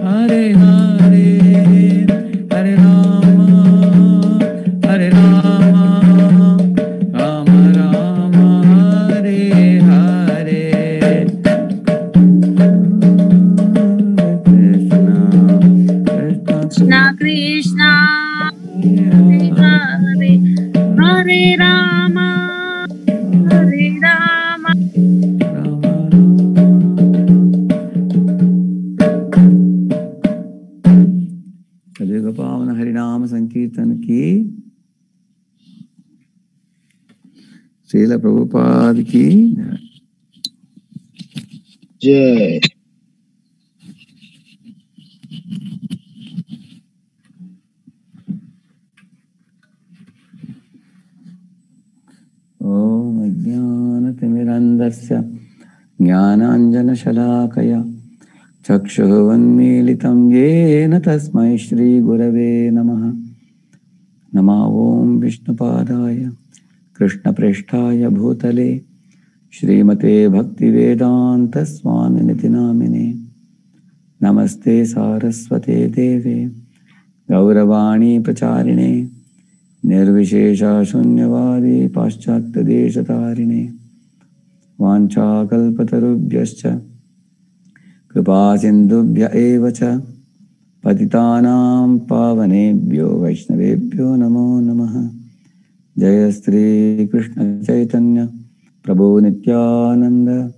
हरे हरे हरे राम राम राम हरे हरे कृष्ण कृष्ण हरे हरे हरे राम कलियुग पावन हरिनाम संकीर्तन की श्रील प्रभुपाद की जय। ओम अज्ञानतिमिरन्धस्य ज्ञानाञ्जनशलाकया चक्षुरुन्मीलितं येन तस्मै श्रीगुरवे नमः। नमो ॐ विष्णुपादाय कृष्णप्रेष्ठाय भूतले श्रीमते भक्तिवेदान्तस्वामिनिति नामिने। नमस्ते सारस्वते देवे गौरवाणी प्रचारिणे निर्विशेषा शून्यवादी पाश्चात्यदेशतारिणे। वाञ्छाकल्पतरुभ्यश्च कृपा सिन्धुभ्य एव च पतितानां पावनेभ्यो वैष्णवेभ्यो नमो नमः। जय श्री कृष्ण चैतन्य प्रभु नित्यानंद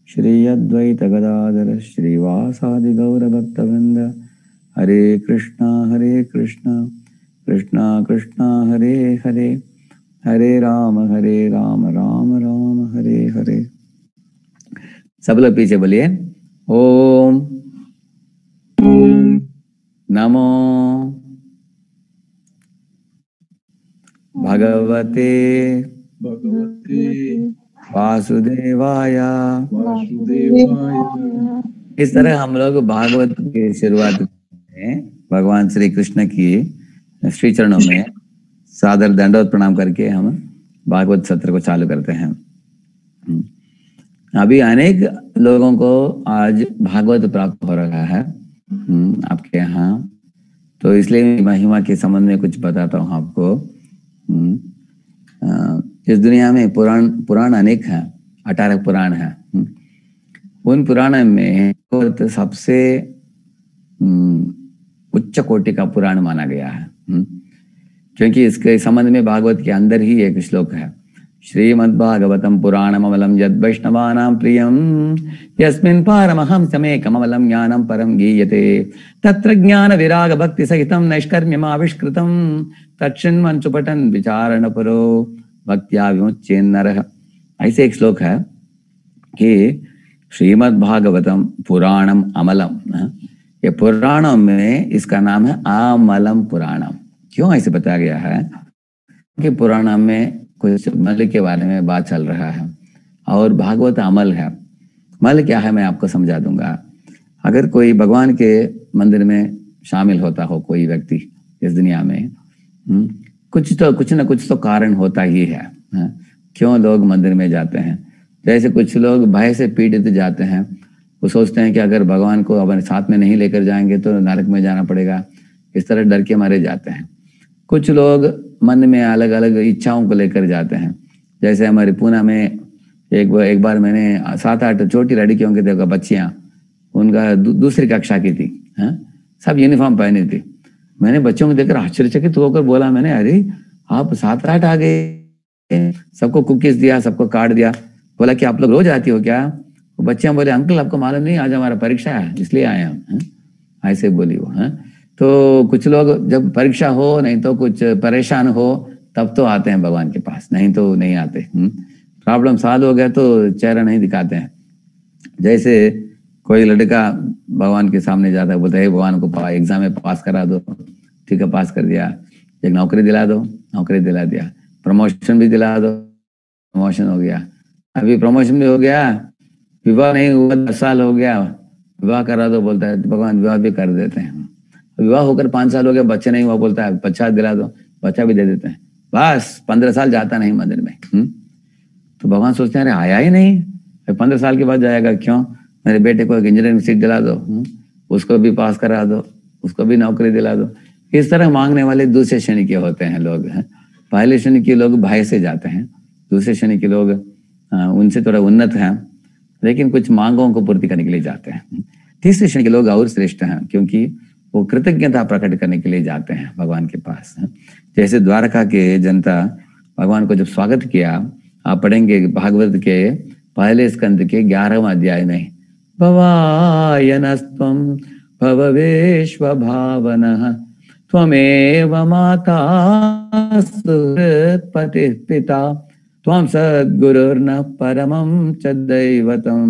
श्री अद्वैत गदाधर श्रीवासादि गौर भक्तवृंद। हरे कृष्णा कृष्णा कृष्णा हरे हरे हरे राम राम राम हरे हरे। सब लोग पीछे बोलिए ओम नमो भगवते वासुदेवाय। इस तरह हम लोग भागवत की शुरुआत में भगवान श्री कृष्ण की श्री चरणों में सादर दंडवत प्रणाम करके हम भागवत सत्र को चालू करते हैं। अभी अनेक लोगों को आज भागवत प्राप्त हो रहा है आपके यहाँ, तो इसलिए महिमा के संबंध में कुछ बताता हूँ आपको। इस दुनिया में पुराण अनेक हैं, 18 पुराण हैं। उन पुराण में सबसे उच्च कोटि का पुराण माना गया है, क्योंकि इसके संबंध में भागवत के अंदर ही एक श्लोक है, श्रीमद्भागवतम पुराणममलं यद् वैष्णवानां प्रियं यस्मिन् पारमहंसमेकममलं ज्ञानं परं गीयते तत्र ज्ञान विराग भक्ति सहितं नैष्कर्म्यमाविष्कृतं तच्छृण्वन् सुपठन् विचारणपुरो भक्त्या विमुच्येन्नरः। ऐसे एक श्लोक है कि श्रीमद्भागवतम पुराणम अमलम, ये पुराणों में इसका नाम है अमलम पुराणम। क्यों ऐसे बताया गया है कि पुराण में कुछ मल के बारे में बात चल रहा है और भागवत अमल है। मल क्या है मैं आपको समझा दूंगा। अगर कोई भगवान के मंदिर में शामिल होता हो कोई व्यक्ति इस दुनिया में, कुछ ना कुछ तो कारण होता ही है। क्यों लोग मंदिर में जाते हैं? जैसे कुछ लोग भय से पीड़ित जाते हैं, वो सोचते हैं कि अगर भगवान को अपने साथ में नहीं लेकर जाएंगे तो नरक में जाना पड़ेगा, इस तरह डर के मारे जाते हैं। कुछ लोग मन में अलग अलग इच्छाओं को लेकर जाते हैं। जैसे हमारे पूना में एक बार मैंने 7-8 छोटी लड़कियों के देखा, बच्चियां, उनका दूसरी कक्षा की थी, सब यूनिफॉर्म पहनी थी। मैंने बच्चों को देखकर आश्चर्यचकित होकर बोला, मैंने अरे आप 7-8 आ गए, सबको कुकीज दिया, सबको कार्ड दिया। बोला कि आप लोग रोज आती हो क्या? वो बच्चियां बोले अंकल आपको मालूम नहीं आज हमारा परीक्षा है इसलिए आए हम। ऐसे बोली वो। तो कुछ लोग जब परीक्षा हो नहीं तो कुछ परेशान हो तब तो आते हैं भगवान के पास, नहीं तो नहीं आते। प्रॉब्लम सॉल्व हो गया तो चेहरा नहीं दिखाते हैं। जैसे कोई लड़का भगवान के सामने जाता है, बोलता है भगवान को एग्जाम में पास करा दो, ठीक है पास कर दिया, एक नौकरी दिला दो, नौकरी दिला दिया, प्रमोशन भी दिला दो, प्रमोशन हो गया, अभी प्रमोशन भी हो गया, विवाह नहीं हुआ 10 साल हो गया, विवाह करा दो, बोलता है भगवान विवाह भी कर देते हैं। विवाह होकर 5 साल हो गया, बच्चे नहीं हुआ, बोलता है बच्चा दिला दो, बच्चा भी दे देते हैं। बस 15 साल जाता नहीं मंदिर में। तो भगवान सोचते हैं अरे आया ही नहीं, 15 साल के बाद जाएगा। क्यों? मेरे बेटे को एक इंजीनियरिंग सीट दिला दो, उसको भी पास करा दो, उसको भी नौकरी दिला दो। इस तरह मांगने वाले दूसरे श्रेणी के होते हैं लोग। पहले श्रेणी के लोग भय से जाते हैं, दूसरे श्रेणी के लोग उनसे थोड़ा उन्नत हैं लेकिन कुछ मांगों को पूर्ति करने के लिए जाते हैं। तीसरे श्रेणी के लोग और श्रेष्ठ हैं क्योंकि वो कृतज्ञता प्रकट करने के लिए जाते हैं भगवान के पास। जैसे द्वारका के जनता भगवान को जब स्वागत किया, आप पढ़ेंगे भागवत के पहले स्कंद के 11वां अध्याय में, भवायनस्त्वं भववेश्व भावनः त्वमेव माता सुहृत्पतिः पिता त्वं सद्गुरुर्न परमं च दैवतं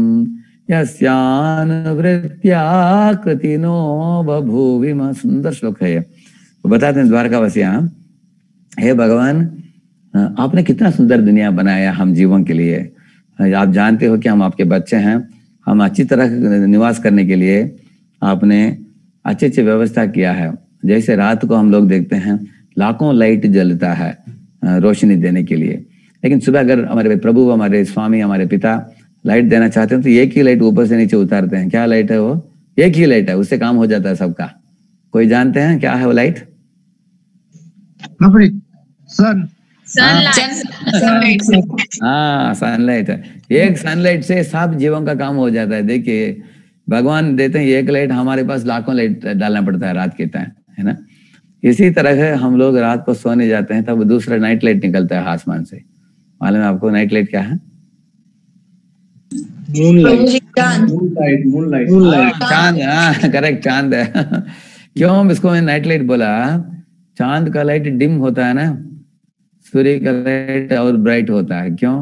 यस्यानुवृत्त्या कृतिनो बभूविम। सुंदर श्लोक है ये। तो बताते हैं द्वारकावासियां, हे भगवान आपने कितना सुंदर दुनिया बनाया हम जीवों के लिए। आप जानते हो कि हम आपके बच्चे हैं, हम अच्छी तरह निवास करने के लिए आपने अच्छी अच्छी व्यवस्था किया है। जैसे रात को हम लोग देखते हैं लाखों लाइट जलता है रोशनी देने के लिए, लेकिन सुबह अगर हमारे प्रभु, हमारे स्वामी, हमारे पिता लाइट देना चाहते हैं तो एक ही लाइट ऊपर से नीचे उतारते हैं। क्या लाइट है वो? एक ही लाइट है, उससे काम हो जाता है सबका। कोई जानते हैं क्या है वो लाइट? सन। हाँ, सनलाइट है। एक सनलाइट से सब जीवों का काम हो जाता है। देखिए भगवान देते हैं एक लाइट, हमारे पास लाखों लाइट डालना पड़ता है रात के टाइम, है ना। इसी तरह हम लोग रात को सोने जाते हैं तब दूसरा नाइट लाइट निकलता है आसमान से। मालूम है आपको नाइट लाइट क्या है? चांद। हाँ करेक्ट, चांद है। क्यों इसको मैं नाइट लाइट बोला? चांद का लाइट डिम होता है ना, सूर्य का लाइट और ब्राइट होता है। क्यों?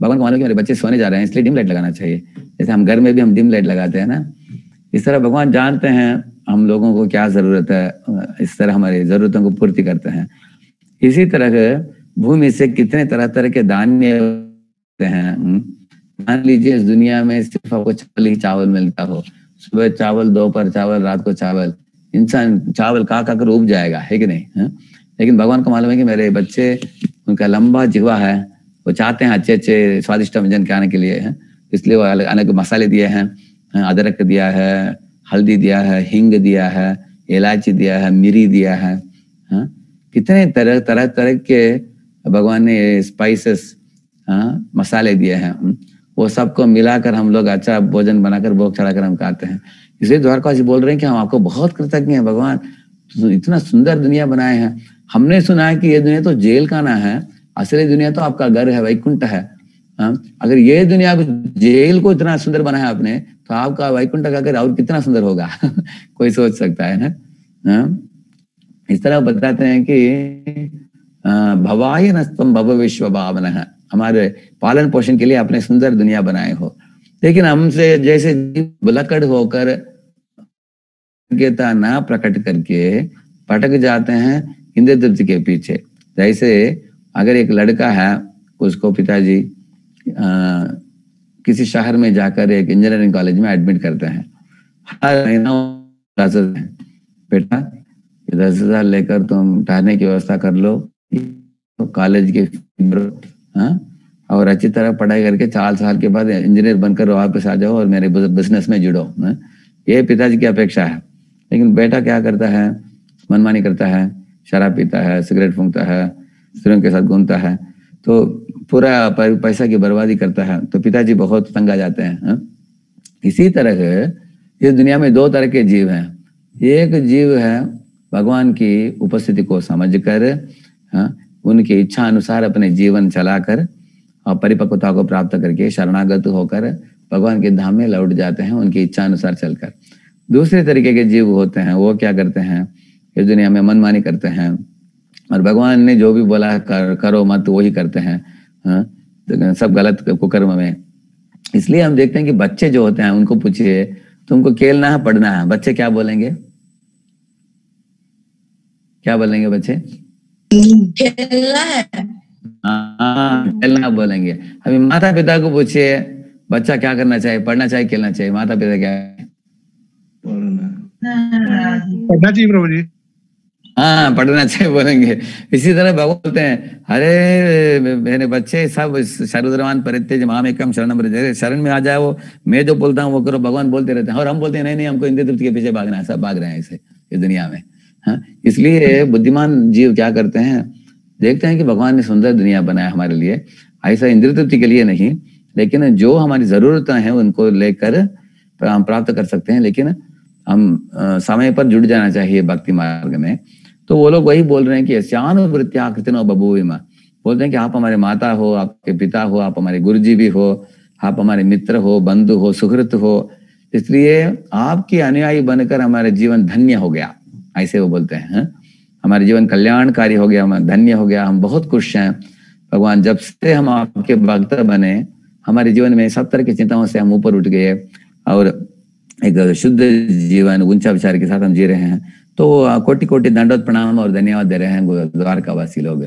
भगवान को मालूम कि मेरे बच्चे सोने जा रहे हैं इसलिए डिम लाइट लगाना चाहिए। जैसे हम घर में भी हम डिम लाइट लगाते हैं ना, इस तरह भगवान जानते हैं हम लोगों को क्या जरूरत है, इस तरह हमारी जरूरतों को पूर्ति करते हैं। इसी तरह भूमि से कितने तरह तरह के धान्य होते हैं। मान लीजिए इस दुनिया में सिर्फ आपको चावल ही चावल मिलता हो, सुबह चावल, दोपहर चावल, रात को चावल, इंसान चावल खा कर उब जाएगा, है कि नहीं? लेकिन भगवान को मालूम है कि मेरे बच्चे, उनका लंबा जिह्वा है, वो चाहते हैं अच्छे अच्छे स्वादिष्ट व्यंजन खाने के लिए, इसलिए वो अलग अलग मसाले दिए हैं। अदरक दिया है, हल्दी दिया है, हिंग दिया है, इलायची दिया है, मिरी दिया है। कितने तरह तरह तरह के भगवान ने स्पाइसेस, मसाले दिए हैं। वो सबको मिलाकर हम लोग अच्छा भोजन बनाकर भोग चढ़ाकर हम खाते हैं। इसलिए द्वारकावासी बोल रहे हैं कि हम आपको बहुत कृतज्ञ हैं भगवान, इतना सुंदर दुनिया बनाए हैं। हमने सुना है कि ये दुनिया तो जेल का ना है, असली दुनिया तो आपका घर है, वैकुंठ है। अगर ये दुनिया को, जेल को इतना सुंदर बनाया आपने, तो आपका वैकुंठ का घर और कितना सुंदर होगा। कोई सोच सकता है ना। इस तरह बताते हैं कि भवाय नस्तम भव विश्व भावनः, हमारे पालन पोषण के लिए आपने सुंदर दुनिया बनाए हो। लेकिन हमसे जैसे बुलकड़ होकर ना प्रकट करके भटक जाते हैं इंद्र तृप्ति के पीछे। जैसे अगर एक लड़का है, उसको पिताजी किसी शहर में जाकर एक इंजीनियरिंग कॉलेज में एडमिट करते हैं, हर महीना बेटा 10,000 लेकर तुम ठहरने की व्यवस्था कर लो, तो कॉलेज के और अच्छी तरह पढ़ाई करके 4 साल के बाद इंजीनियर बनकर वापस आ जाओ और मेरे बिजनेस में जुड़ो। ये पिताजी की अपेक्षा है। लेकिन बेटा क्या करता है? मनमानी करता है, शराब पीता है, सिगरेट फूंकता है, स्त्रियों के साथ घूमता है, तो पूरा पैसा की बर्बादी करता है। तो पिताजी बहुत तंग आ जाते हैं। इसी तरह इस दुनिया में 2 तरह के जीव हैं। एक जीव है भगवान की उपस्थिति को समझकर, उनकी इच्छा अनुसार अपने जीवन चलाकर और परिपक्वता को प्राप्त करके शरणागत होकर भगवान के धाम में लौट जाते हैं, उनकी इच्छा अनुसार चलकर। दूसरे तरीके के जीव होते हैं, वो क्या करते हैं? इस दुनिया में मनमानी करते हैं और भगवान ने जो भी बोला करो मत वही करते हैं, सब गलत कुकर्म में। इसलिए हम देखते हैं कि बच्चे जो होते हैं उनको पूछिए तुमको खेलना है पढ़ना है, बच्चे क्या बोलेंगे? क्या बोलेंगे बच्चे? खेलना है। हाँ, खेलना बोलेंगे। अभी माता पिता को पूछिए बच्चा क्या करना चाहिए, पढ़ना चाहिए, खेलना चाहिए? माता पिता क्या? पढ़ना चाहिए प्रभु जी। हाँ पढ़ना चाहिए बोलेंगे। इसी तरह भगवान बोलते हैं, अरे मेरे बच्चे सब सर्वधर्मान् परित्यज्य मामेकं शरणं व्रज, शरण में आ जाओ, मैं जो बोलता हूँ वो करो। भगवान बोलते रहते हैं और हम बोलते हैं नहीं नहीं हमको इंद्रिय तृप्ति के पीछे भागना है, सब भाग रहे हैं ऐसे इस दुनिया में। हाँ, इसलिए बुद्धिमान जीव क्या करते हैं, देखते हैं कि भगवान ने सुंदर दुनिया बनाया हमारे लिए, ऐसा इंद्रिय तृप्ति के लिए नहीं, लेकिन जो हमारी जरूरतें हैं उनको लेकर हम प्राप्त कर सकते हैं। लेकिन हम समय पर जुड़ जाना चाहिए भक्ति मार्ग में। तो वो लोग वही बोल रहे हैं कि श्यानुवृत्त्या कृतिनो बभूविम, बोलते हैं कि आप हमारे माता हो, आपके पिता हो, आप हमारे गुरुजी भी हो, आप हमारे मित्र हो, बंधु हो, सुहृत हो, इसलिए आपके अनुयायी बनकर हमारे जीवन धन्य हो गया, ऐसे वो बोलते हैं। हमारे जीवन कल्याणकारी हो गया, हमारा धन्य हो गया, हम बहुत खुश हैं भगवान, जब से हम आपके भक्त बने हमारे जीवन में सब तरह की चिंताओं से हम ऊपर उठ गए और एक शुद्ध जीवन ऊंचा विचार के साथ हम जी रहे हैं। तो कोटि कोटि दंडोत प्रणाम और धन्यवाद दे रहे हैं द्वारका वासी लोग।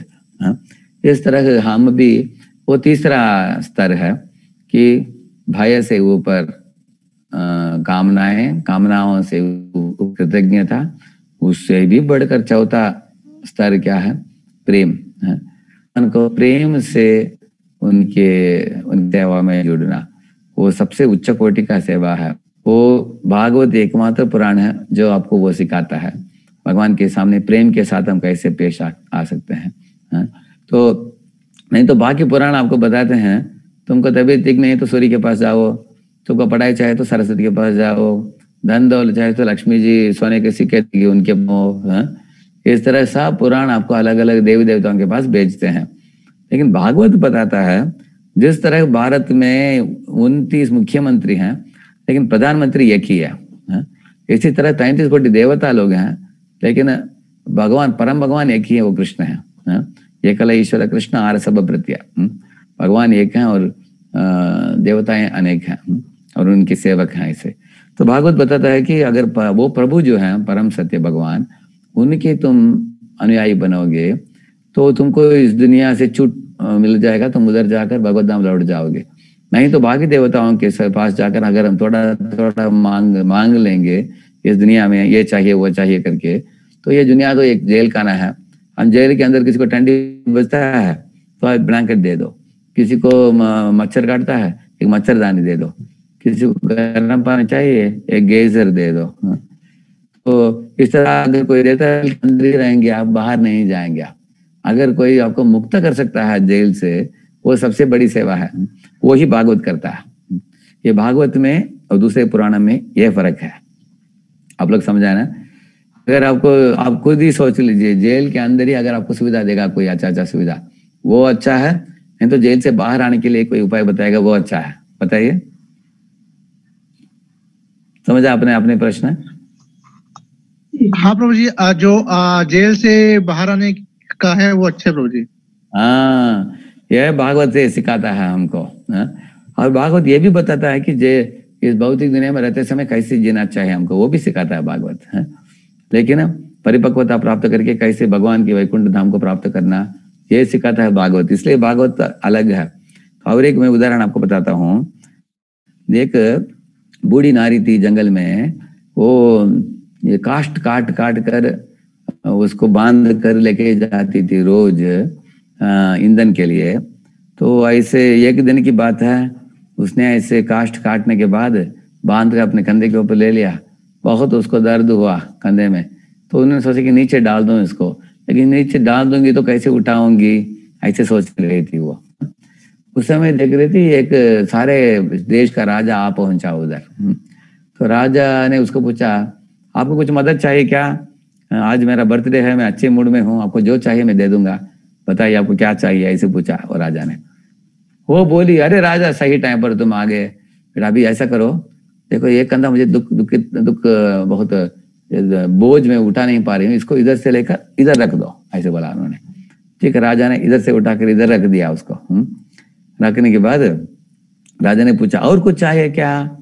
इस तरह हम भी, वो तीसरा स्तर है कि भय से ऊपर कामनाओं से कृतज्ञता, उससे भी बढ़कर चौथा स्तर क्या है, प्रेम। उनको प्रेम से उनकी सेवा में जुड़ना, वो सबसे उच्च कोटि का सेवा है। वो भागवत एकमात्र पुराण है जो आपको वो सिखाता है भगवान के सामने प्रेम के साथ हम कैसे पेश आ सकते हैं। तो नहीं तो बाकी पुराण आपको बताते हैं तुमको तबीयत ठीक नहीं है तो सूर्य के पास जाओ, तुमको पढ़ाई चाहे तो सरस्वती के पास जाओ, धन दौलत चाहे तो लक्ष्मी जी सोने के सिक्के देगी उनके मोह। इस तरह सब पुराण आपको अलग अलग देवी देवताओं के पास भेजते हैं। लेकिन भागवत बताता है जिस तरह भारत में 29 मुख्यमंत्री हैं लेकिन प्रधानमंत्री एक ही है, इसी तरह 33 कोटि देवता लोग हैं लेकिन भगवान परम भगवान एक ही है, वो कृष्ण है। एकल ईश्वर कृष्ण आर सब प्रत्या, भगवान एक हैं और देवताएं अनेक हैं और उनके सेवक हैं ऐसे। तो भागवत बताता है कि अगर वो प्रभु जो है परम सत्य भगवान, उनके तुम अनुयायी बनोगे तो तुमको इस दुनिया से छूट मिल जाएगा, तुम उधर जाकर भगवत धाम लौट जाओगे। नहीं तो बाकी देवताओं के पास जाकर अगर हम थोड़ा थोड़ा मांग लेंगे इस दुनिया में ये चाहिए वो चाहिए करके, तो ये दुनिया तो एक जेल खाना है। हम जेल के अंदर किसी को ठंडी बजता है तो आप ब्लैंकेट दे दो, किसी को मच्छर काटता है एक मच्छरदानी दे दो, किसी को गर्म पानी चाहिए एक गीजर दे दो। तो इस तरह अगर कोई देता है अंदर ही रहेंगे आप, बाहर नहीं जाएंगे आप। अगर कोई आपको मुक्त कर सकता है जेल से, वो सबसे बड़ी सेवा है, वो ही भागवत करता है। ये भागवत में और दूसरे पुराण में ये फर्क है, आप लोग समझा ना। अगर आपको, आप खुद ही सोच लीजिए, जेल के अंदर ही अगर आपको सुविधा देगा कोई अच्छा सुविधा, वो अच्छा है। नहीं तो जेल से बाहर आने के लिए कोई उपाय बताएगा, वो अच्छा है। बताइए, समझा आपने अपने प्रश्न? हाँ प्रभु जी, जो जेल से बाहर आने का है वो अच्छा प्रभु जी। हाँ, यह भागवत से सिखाता है हमको। और भागवत ये भी बताता है कि इस भौतिक दुनिया में रहते समय कैसे जीना चाहिए हमको, वो भी सिखाता है भागवत। लेकिन परिपक्वता प्राप्त करके कैसे भगवान की वैकुंठ धाम को प्राप्त करना, ये सिखाता है भागवत। इसलिए भागवत अलग है। और एक मैं उदाहरण आपको बताता हूँ। एक बूढ़ी नारी थी जंगल में, वो ये काष्ठ काट कर उसको बांध कर लेके जाती थी रोज ईंधन के लिए। तो ऐसे एक दिन की बात है, उसने ऐसे काष्ठ काटने के बाद बांध कर अपने कंधे के ऊपर ले लिया। बहुत उसको दर्द हुआ कंधे में, तो उन्होंने सोचा कि नीचे डाल दूं इसको, लेकिन नीचे डाल दूंगी तो कैसे उठाऊंगी, ऐसे सोच रही थी वो। उस समय देख रही थी एक सारे देश का राजा आ पहुंचा उधर। तो राजा ने उसको पूछा, आपको कुछ मदद चाहिए क्या? आज मेरा बर्थडे है, मैं अच्छे मूड में हूँ, आपको जो चाहिए मैं दे दूंगा, बताइए आपको क्या चाहिए, ऐसे पूछा। और राजा ने, वो बोली, अरे राजा सही टाइम पर तुम आ गए। फिर अभी ऐसा करो, देखो ये कंधा मुझे दुख बहुत बोझ में उठा नहीं पा रही हूँ, इसको इधर से लेकर इधर रख दो, ऐसे बोला उन्होंने। ठीक है, राजा ने इधर से उठाकर इधर रख दिया उसको। रखने के बाद राजा ने पूछा, और कुछ चाहिए क्या?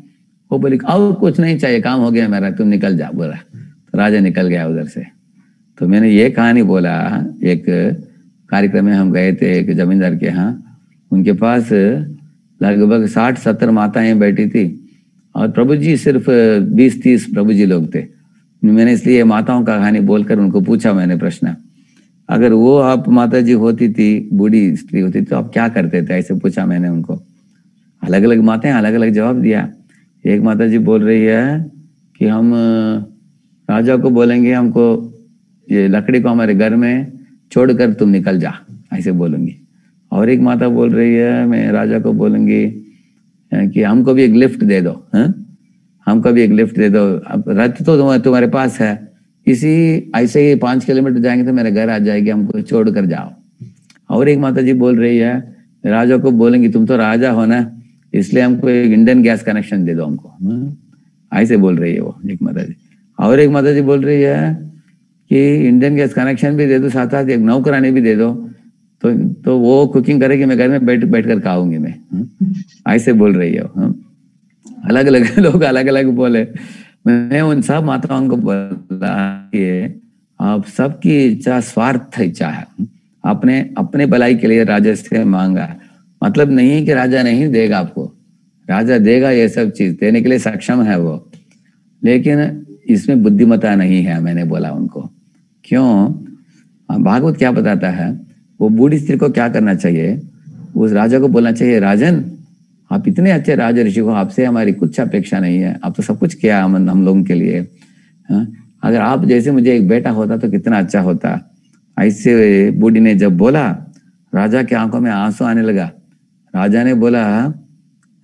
वो बोली, और कुछ नहीं चाहिए, काम हो गया मेरा, तुम निकल जा, बोला। तो राजा निकल गया उधर से। तो मैंने ये कहानी बोला, एक कार्यक्रम में हम गए थे एक जमींदार के यहाँ, उनके पास लगभग 60-70 माताएं बैठी थी और प्रभु जी सिर्फ 20-30 प्रभु जी लोग थे। मैंने इसलिए माताओं का कहानी बोलकर उनको पूछा मैंने प्रश्न, अगर वो आप माता जी होती थी, बूढ़ी स्त्री होती तो आप क्या करते थे, ऐसे पूछा मैंने उनको। अलग अलग माताएं अलग अलग जवाब दिया। एक माता जी बोल रही है कि हम राजा को बोलेंगे हमको ये लकड़ी को हमारे घर में छोड़कर तुम निकल जा, ऐसे बोलूंगी। और एक माता बोल रही है मैं राजा को बोलूंगी कि हमको भी एक लिफ्ट दे दो, हमको भी एक लिफ्ट दे दो, अब रथ तो तुम्हारे पास है, इसी ऐसे ही 5 किलोमीटर जाएंगे तो मेरे घर आ जाएगी, हमको छोड़ कर जाओ। और एक माता जी बोल रही है राजा को बोलेंगी तुम तो राजा हो ना, इसलिए हमको एक इंडियन गैस कनेक्शन दे दो हमको, ऐसे बोल रही है वो एक माता जी। और एक माता जी बोल रही है कि इंडियन गैस कनेक्शन भी दे दो, साथ साथ एक नौकरानी भी दे दो, तो वो कुकिंग करेगी, मैं घर में बैठ कर खाऊंगी मैं, ऐसे बोल रही है। अलग अलग लोग अलग अलग बोले। मैं उन सब माताओं को बोला कि आप सबकी इच्छा स्वार्थ इच्छा है, आपने अपने भलाई के लिए राजा से मांगा, मतलब नहीं कि राजा नहीं देगा आपको, राजा देगा, ये सब चीज देने के लिए सक्षम है वो, लेकिन इसमें बुद्धिमत्ता नहीं है, मैंने बोला उनको। क्यों? भागवत क्या बताता है, वो बूढ़ी स्त्री को क्या करना चाहिए, उस राजा को बोलना चाहिए राजन आप इतने अच्छे राजा ऋषि हो, आपसे हमारी कुछ अपेक्षा नहीं है, आप तो सब कुछ किया हम लोगों के लिए, अगर आप जैसे मुझे एक बेटा होता तो कितना अच्छा होता। ऐसे बूढ़ी ने जब बोला, राजा के आंखों में आंसू आने लगा। राजा ने बोला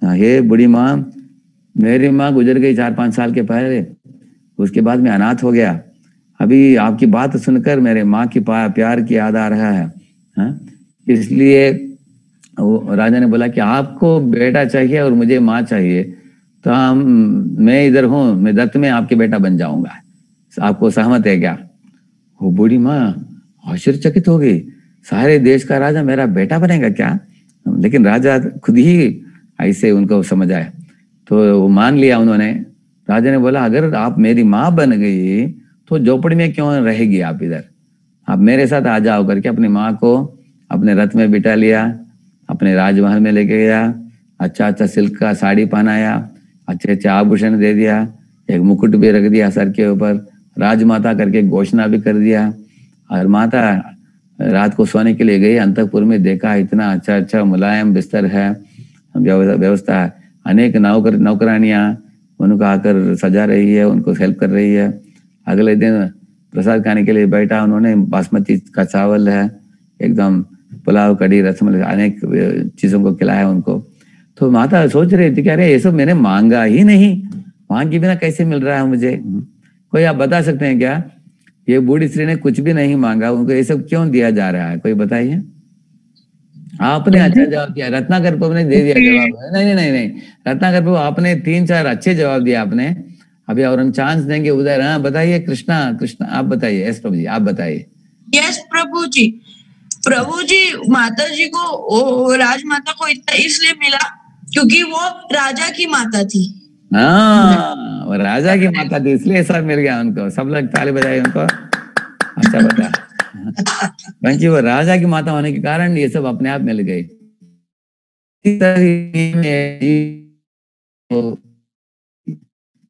हे बूढ़ी माँ, मेरी माँ गुजर गई 4-5 साल के पहले, उसके बाद मैं अनाथ हो गया, अभी आपकी बात सुनकर मेरे माँ की प्यार की याद आ रहा है, इसलिए राजा ने बोला कि आपको बेटा चाहिए और मुझे माँ चाहिए, तो मैं इधर हूँ, मैं दत्त में आपके बेटा बन जाऊंगा, आपको सहमत है क्या? वो बूढ़ी माँ आश्चर्यचकित हो गई, सारे देश का राजा मेरा बेटा बनेगा क्या? लेकिन राजा खुद ही ऐसे उनको समझ आया, तो वो मान लिया उन्होंने। राजा ने बोला अगर आप मेरी माँ बन गई तो झोपड़ी में क्यों रहेगी आप इधर, आप मेरे साथ आ जाओ करके अपनी माँ को अपने रथ में बिठा लिया, अपने राजमहल में लेके गया, अच्छा अच्छा सिल्क का साड़ी पहनाया, अच्छे अच्छे आभूषण दे दिया, एक मुकुट भी रख दिया सर के ऊपर, राजमाता करके घोषणा भी कर दिया। और माता रात को सोने के लिए गई, अंतःपुर में देखा इतना अच्छा अच्छा मुलायम बिस्तर है, व्यवस्था, अनेक नौकरानियां उनको आकर सजा रही है, उनको हेल्प कर रही है। अगले दिन प्रसाद खाने के लिए बैठा, उन्होंने बासमती का चावल है, एकदम पुलाव कड़ी रसमलाई अनेक चीजों को खिलाया उनको। तो माता सोच रही थी कि अरे ये सब मैंने मांगा ही नहीं, मांग के बिना कैसे मिल रहा है मुझे? कोई आप बता सकते हैं क्या? ये बूढ़ी स्त्री ने कुछ भी नहीं मांगा, उनको ये सब क्यों दिया जा रहा है? कोई बताइए। आपने अच्छा जवाब दिया, रत्नाकर प्रभु ने दे दिया जवाब। नहीं नहीं नहीं, रत्नाकर प्रभु आपने 3-4 अच्छे जवाब दिया आपने, अभी और हम चांस देंगे उधर। हाँ बताइए कृष्णा, कृष्णा आप बताइए। यस प्रभु जी आप बताइए। यस प्रभु जी, माता जी को राजमाता को इतना इसलिए मिला क्योंकि वो राजा की माता थी। हाँ वो राजा की माता थी, इसलिए सब मिल गया उनको। सब लोग ताली बजाए उनको, अच्छा बता। क्योंकि वो राजा की माता होने के कारण ये सब अपने आप मिल गई।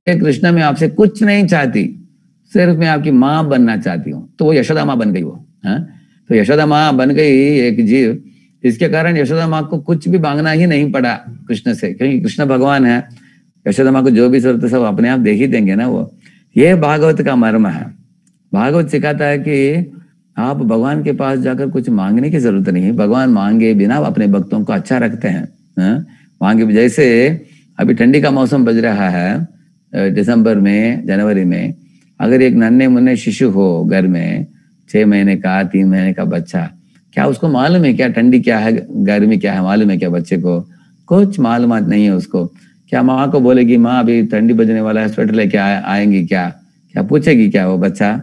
कृष्णा मैं आपसे कुछ नहीं चाहती, सिर्फ मैं आपकी माँ बनना चाहती हूँ। तो वो यशोदा माँ बन गई वो। तो यशोदा माँ बन गई एक जीव, इसके कारण यशोदा माँ को कुछ भी मांगना ही नहीं पड़ा कृष्ण से, क्योंकि कृष्ण भगवान है। यशोदा माँ को जो भी जरूरत है सब अपने आप दे ही देंगे ना वो। ये भागवत का मर्म है। भागवत सिखाता है कि आप भगवान के पास जाकर कुछ मांगने की जरूरत नहीं, भगवान मांगे बिना अपने भक्तों को अच्छा रखते हैं। मांगे जैसे अभी ठंडी का मौसम बज रहा है, दिसंबर में जनवरी में, अगर एक नन्हे मुन्ने शिशु हो घर में, 6 महीने का 3 महीने का बच्चा, क्या उसको मालूम है क्या ठंडी क्या है, गर्मी क्या है? मालूम है क्या बच्चे को? कुछ मालूमात नहीं है उसको। क्या माँ को बोलेगी माँ अभी ठंडी बजने वाला है, स्वेटर लेके आएंगी क्या? क्या पूछेगी क्या वो बच्चा?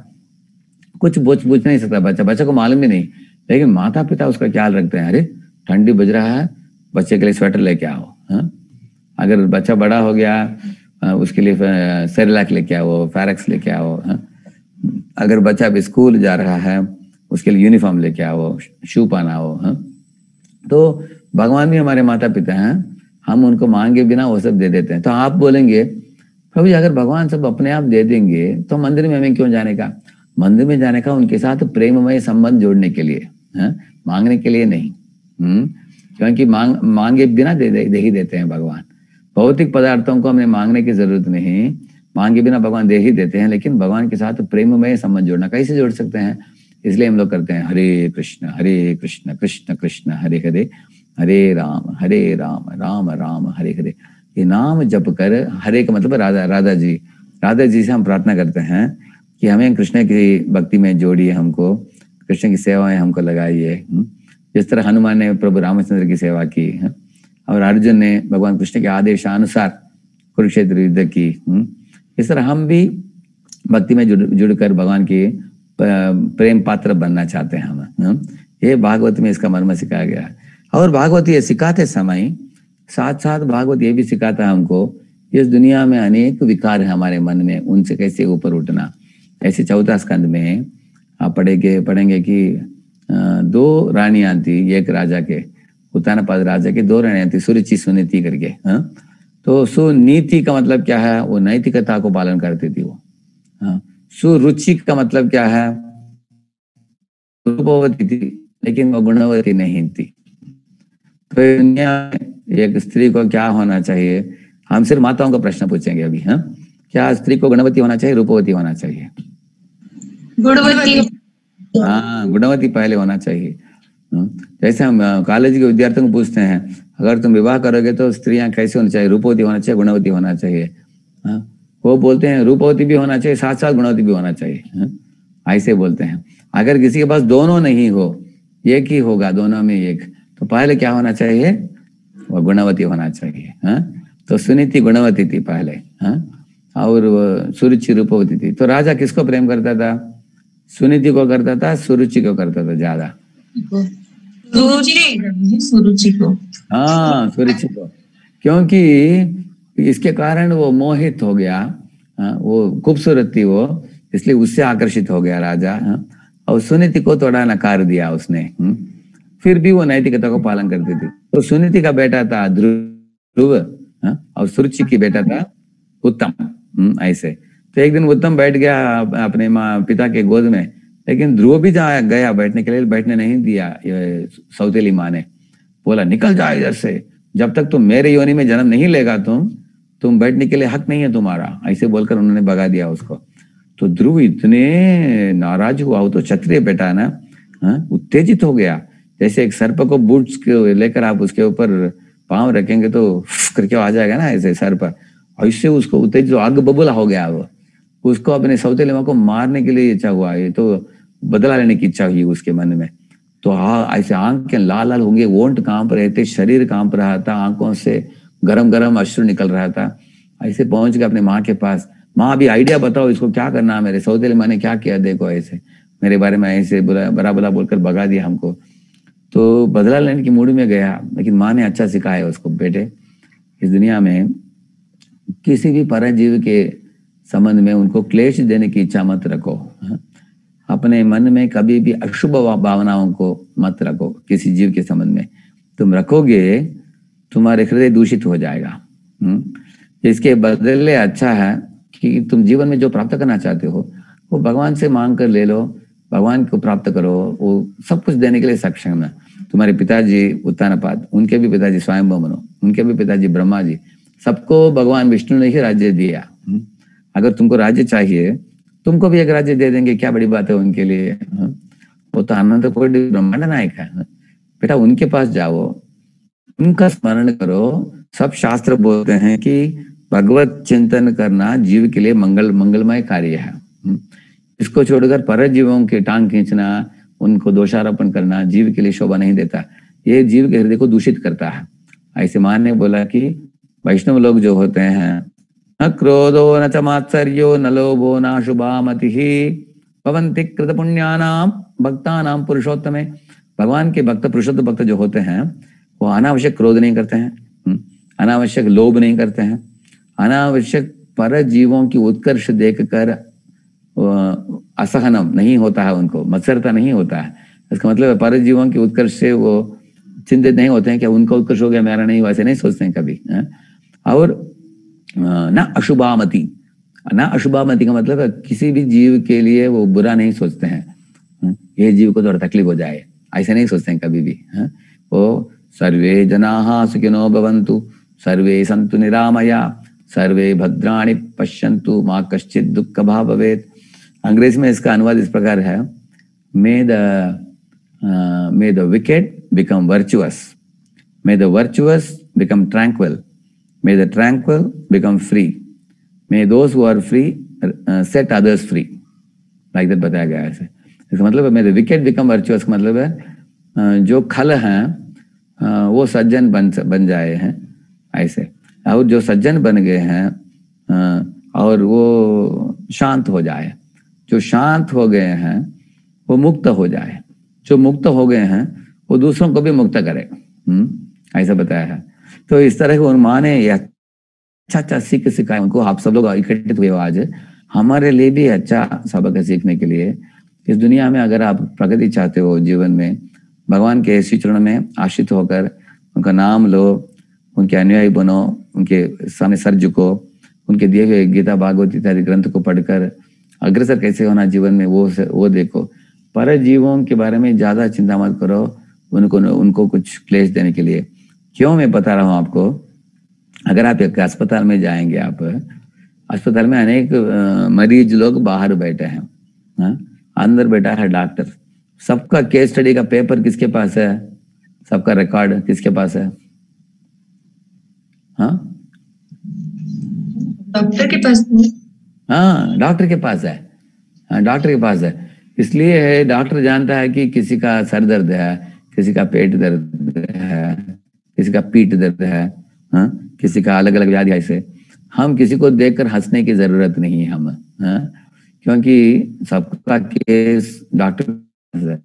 कुछ पूछ नहीं सकता बच्चा को मालूम भी नहीं। लेकिन माता पिता उसका ख्याल रखते हैं, अरे ठंडी बज रहा है, बच्चे के लिए स्वेटर लेके आओ। अगर बच्चा बड़ा हो गया उसके लिए सेरेलैक लेके आओ, फैरेक्स लेके आओ। अगर बच्चा अभी स्कूल जा रहा है उसके लिए यूनिफॉर्म लेके आओ, शू पहनाओ। तो भगवान भी हमारे माता पिता हैं, हम उनको मांगे बिना वो सब दे देते हैं। तो आप बोलेंगे प्रभु जी अगर भगवान सब अपने आप दे देंगे तो मंदिर में हमें क्यों जाने का? मंदिर में जाने का उनके साथ प्रेममय संबंध जोड़ने के लिए, मांगने के लिए नहीं। क्योंकि मांगे बिना दे ही देते हैं भगवान। भौतिक पदार्थों को हमें मांगने की जरूरत नहीं, मांगे बिना भगवान दे ही देते हैं। लेकिन भगवान के साथ प्रेममय संबंध जोड़ना कैसे जोड़ सकते हैं? इसलिए हम लोग करते हैं हरे कृष्ण कृष्ण कृष्ण हरे हरे, हरे राम राम राम हरे हरे। ये नाम जप कर, हरे का मतलब राधा जी से हम प्रार्थना करते हैं कि हमें कृष्ण की भक्ति में जोड़िए, हमको कृष्ण की सेवाएं हमको लगाइए। जिस तरह हनुमान ने प्रभु रामचंद्र की सेवा की और अर्जुन ने भगवान कृष्ण के आदेशानुसार कुरुक्षेत्र युद्ध की, इस तरह हम भी भक्ति में जुड़कर भगवान की प्रेम पात्र बनना चाहते हैं हम। ये भागवत में इसका मर्म सिखाया गया है। और भागवत ये सिखाते समय साथ साथ भागवत ये भी सिखाता है हमको इस दुनिया में अनेक विकार है हमारे मन में, उनसे कैसे ऊपर उठना। ऐसे 4 स्कंद में आप पढ़ेंगे कि 2 रानियां थी, एक राजा के, उत्तानपाद राजा के 2 रानियां थी, सुरुचि सुनीति करके। तो सुनीति का मतलब क्या है? वो नैतिकता को पालन करती थी वो। सुरुचि का मतलब क्या है? रूपवती थी लेकिन वो गुणवती नहीं थी। तो दुनिया में एक स्त्री को क्या होना चाहिए? हम सिर्फ माताओं का प्रश्न पूछेंगे अभी। क्या स्त्री को गुणवती होना चाहिए, रूपवती होना चाहिए? गुणवती। हाँ, गुणवती पहले होना चाहिए। जैसे हम कॉलेज के विद्यार्थियों को पूछते हैं अगर तुम विवाह करोगे तो स्त्रियां कैसे होनी चाहिए, रूपवती होना चाहिए, गुणवती होना चाहिए? वो बोलते हैं रूपवती भी होना चाहिए, साथ साथ गुणवती भी होना चाहिए। ऐसे बोलते हैं। अगर किसी के पास दोनों नहीं हो, एक ही होगा, दोनों में एक, तो पहले क्या होना चाहिए? वो गुणवती होना चाहिए। तो सुनीति गुणवती थी पहले, और सुरुचि रूपवती थी। तो राजा किसको प्रेम करता था? सुनीति को करता था, सुरुचि को करता था ज्यादा? सुरुचि को। हाँ, सुरुचि को। क्योंकि इसके कारण वो मोहित हो गया, वो खूबसूरत थी वो, इसलिए उससे आकर्षित हो गया राजा। और सुनीति को थोड़ा नकार दिया उसने। फिर भी वो नैतिकता को पालन करती थी। तो सुनीति का बेटा था ध्रुव, और सुरुचि की बेटा था उत्तम। ऐसे तो एक दिन उत्तम बैठ गया अपने पिता के गोद में, लेकिन ध्रुव भी गया बैठने के लिए, बैठने नहीं दिया सौतेली माँ ने। बोला निकल जाओ इधर से, जब तक तुम मेरे योनि में जन्म नहीं लेगा तुम बैठने के लिए हक नहीं है तुम्हारा। ऐसे बोलकर उन्होंने भगा दिया उसको। तो ध्रुव इतने नाराज हुआ, वो तो क्षत्रिय बेटा ना, उत्तेजित हो गया। जैसे एक सर्प को बूट्स लेकर आप उसके ऊपर पांव रखेंगे तो करके आ जाएगा ना, ऐसे सर्प, ऐसे उसको उत्तेजित आग बबूला हो गया। वो उसको अपने सौतेली माँ को मारने के लिए इच्छा हुआ, ये तो बदला लेने की इच्छा हुई उसके मन में। तो ऐसे आंखें लाल लाल होंगे, वोंट कांप रहे थे, शरीर कांप रहा था, आंखों से गरम गरम अश्रु निकल रहा था। ऐसे पहुंच गया अपने माँ के पास। माँ अभी आइडिया बताओ, इसको क्या करना है? मेरे सौतेली माँ ने क्या किया, देखो ऐसे मेरे बारे में ऐसे बड़ा बड़ा बोलकर भगा दिया हमको। तो बदला लेने की मूड में गया, लेकिन माँ ने अच्छा सिखाया उसको, बेटे इस दुनिया में किसी भी परजीव के संबंध में उनको क्लेश देने की इच्छा मत रखो। अपने मन में कभी भी अशुभ भावनाओं को मत रखो। किसी जीव के संबंध में तुम रखोगे, तुम्हारे हृदय दूषित हो जाएगा। इसके बदले अच्छा है कि तुम जीवन में जो प्राप्त करना चाहते हो वो भगवान से मांग कर ले लो, भगवान को प्राप्त करो, वो सब कुछ देने के लिए सक्षम है। तुम्हारे पिताजी उत्तानपाद, उनके भी पिताजी स्वयंभू मनु, उनके भी पिताजी ब्रह्मा जी, सबको भगवान विष्णु ने ही राज्य दिया। अगर तुमको राज्य चाहिए, तुमको भी एक राज्य दे देंगे, क्या बड़ी बात है उनके लिए। वो तो अनंत कोटि ब्रह्मांड नायक है। बेटा उनके पास जाओ, उनका स्मरण करो। सब शास्त्र बोलते हैं कि भगवत चिंतन करना जीव के लिए मंगलमय कार्य है। इसको छोड़कर पर जीवों की टांग खींचना, उनको दोषारोपण करना जीव के लिए शोभा नहीं देता। ये जीव के हृदय को दूषित करता है। ऐसे मां ने बोला कि वैष्णव लोग जो होते हैं, न क्रोधो न च मात्सर्यो न लोभो न शुभामति भवन्ति कृत पुण्यानाम भक्तानाम पुरुषोत्तमे। भगवान के भक्त, पुरुषोत्तम भक्त जो होते हैं, वो अनावश्यक क्रोध नहीं करते हैं, अनावश्यक लोभ नहीं करते हैं, अनावश्यक पर जीवों की उत्कर्ष देखकर असहनम नहीं होता है, उनको मत्सरता नहीं होता है। इसका मतलब पर जीवों की उत्कर्ष से वो चिंतित नहीं होते हैं कि उनका उत्कर्ष हो गया मेरा नहीं, वैसे नहीं सोचते हैं कभी। और ना अशुभामति। ना अशुभामति का मतलब है किसी भी जीव के लिए वो बुरा नहीं सोचते हैं, ये जीव को थोड़ा तकलीफ हो जाए, ऐसे नहीं सोचते हैं कभी भी। वो सर्वे जनाः सुखिनो भवन्तु, सर्वे सन्तु निरामया, सर्वे भद्राणि पश्यन्तु, मा कश्चित् दुःख भाग् भवेत्। अंग्रेजी में इसका अनुवाद इस प्रकार है, may the wicked become virtuous, may the virtuous become tranquil, may the tranquil become free, may those who are free set others free, like that बताया गया है। इसका मतलब है may the wicked become virtuous, मतलब है जो खल हैं वो सज्जन बन जाए हैं ऐसे, और जो सज्जन बन गए हैं और वो शांत हो जाए, जो शांत हो गए हैं वो मुक्त हो जाए, जो मुक्त हो गए हैं वो दूसरों को भी मुक्त करे, ऐसा बताया है। तो इस तरह के माँ ने अच्छा सीख सिखाया उनको। आप सब लोग इकट्ठित हुए हो आज, हमारे लिए भी अच्छा सबक है सीखने के लिए। इस दुनिया में अगर आप प्रगति चाहते हो जीवन में, भगवान के श्री चरणों में आश्रित होकर उनका नाम लो, उनके अनुयायी बनो, उनके सामने सर झुको, उनके दिए हुए गीता भागवत इत्यादि ग्रंथ को पढ़कर अग्रसर कैसे होना जीवन में वो देखो। पर जीवों के बारे में ज्यादा चिंता मत करो, उनको कुछ क्लेश देने के लिए। क्यों मैं बता रहा हूँ आपको, अगर आप एक अस्पताल में जाएंगे, आप अस्पताल में अनेक मरीज लोग बाहर बैठे हैं, अंदर बैठा है डॉक्टर, सबका केस स्टडी का पेपर किसके पास है, सबका रिकॉर्ड किसके पास है? डॉक्टर के पास। हाँ, डॉक्टर के पास है, डॉक्टर के पास है। इसलिए डॉक्टर जानता है कि किसी का सर दर्द है, किसी का पेट दर्द है, किसी का पीठ दर्द है, किसी का अलग अलग व्याधि। ऐसे हम किसी को देखकर हंसने की जरूरत नहीं है हम, क्योंकि सबका केस डॉक्टर है,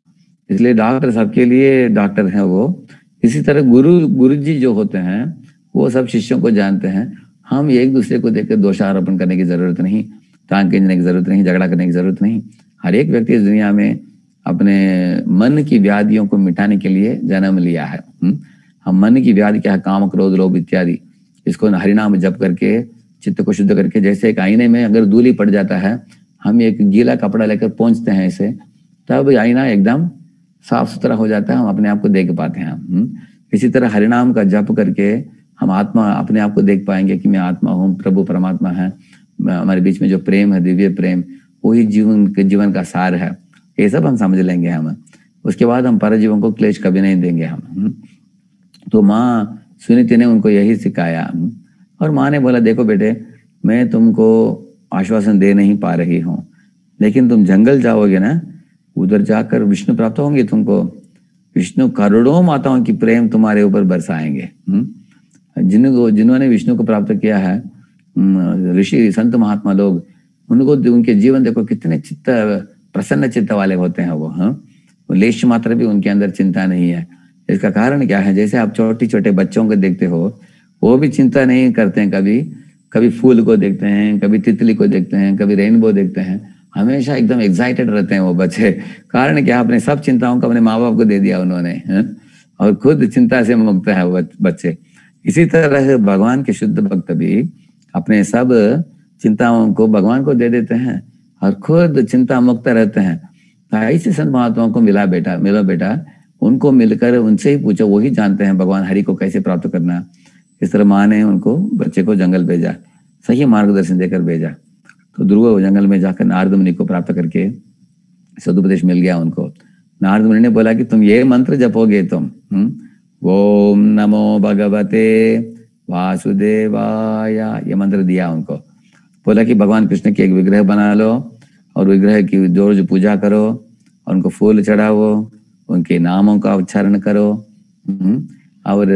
इसलिए डॉक्टर सबके लिए डॉक्टर है वो। इसी तरह गुरु जी जो होते हैं वो सब शिष्यों को जानते हैं। हम एक दूसरे को देखकर दोषारोपण करने की जरूरत नहीं, टांग खींचने की जरूरत नहीं, झगड़ा करने की जरूरत नहीं। हर एक व्यक्ति इस दुनिया में अपने मन की व्याधियों को मिटाने के लिए जन्म लिया है। हम मन की व्याधि क्या है, काम क्रोध लोभ इत्यादि, इसको हरिनाम जप करके चित्त को शुद्ध करके, जैसे एक आईने में अगर धूली पड़ जाता है, हम एक गीला कपड़ा लेकर पोंछते हैं इसे, तब आईना एकदम साफ सुथरा हो जाता है, हम अपने आप को देख पाते हैं। इसी तरह हरिनाम का जप करके हम आत्मा अपने आप को देख पाएंगे कि मैं आत्मा हूँ, प्रभु परमात्मा है, हमारे बीच में जो प्रेम है, दिव्य प्रेम, वही जीवन का सार है। ये सब हम समझ लेंगे हम, उसके बाद हम पर जीवन को क्लेश कभी नहीं देंगे हम। तो माँ सुनीति ने उनको यही सिखाया, और माँ ने बोला देखो बेटे, मैं तुमको आश्वासन दे नहीं पा रही हूँ, लेकिन तुम जंगल जाओगे ना, उधर जाकर विष्णु प्राप्त होंगे तुमको। विष्णु करोड़ों माताओं की प्रेम तुम्हारे ऊपर बरसाएंगे। जिन्होंने विष्णु को प्राप्त किया है, ऋषि संत महात्मा लोग, उनको उनके जीवन देखो कितने चित्त प्रसन्न चित्त वाले होते हैं वो लेश मात्र भी उनके अंदर चिंता नहीं है। इसका कारण क्या है? जैसे आप छोटे छोटे बच्चों को देखते हो, वो भी चिंता नहीं करते हैं, कभी फूल को देखते हैं, कभी तितली को देखते हैं, कभी रेनबो देखते हैं, हमेशा एकदम एक्साइटेड रहते हैं वो बच्चे। कारण क्या? अपने सब चिंताओं को अपने माँ बाप को दे दिया उन्होंने, और खुद चिंता से मुक्त है वो बच्चे। इसी तरह भगवान के शुद्ध भक्त भी अपने सब चिंताओं को भगवान को दे देते हैं और खुद चिंता मुक्त रहते हैं। तो ऐसे संत महात्माओं को मिलो बेटा, उनको मिलकर उनसे ही पूछो, वही जानते हैं भगवान हरि को कैसे प्राप्त करना। इस तरह माँ ने उनको बच्चे को जंगल भेजा, सही मार्गदर्शन देकर भेजा। तो ध्रुव जंगल में जाकर नारद मुनि को प्राप्त करके सदुपदेश मिल गया उनको। नारद मुनि ने बोला कि तुम ये मंत्र जपोगे, तुम ओम नमो भगवते वासुदेवाय, ये मंत्र दिया उनको। बोला कि भगवान कृष्ण की एक विग्रह बना लो और विग्रह की रोज पूजा करो और उनको फूल चढ़ाओ, उनके नामों का उच्चारण करो और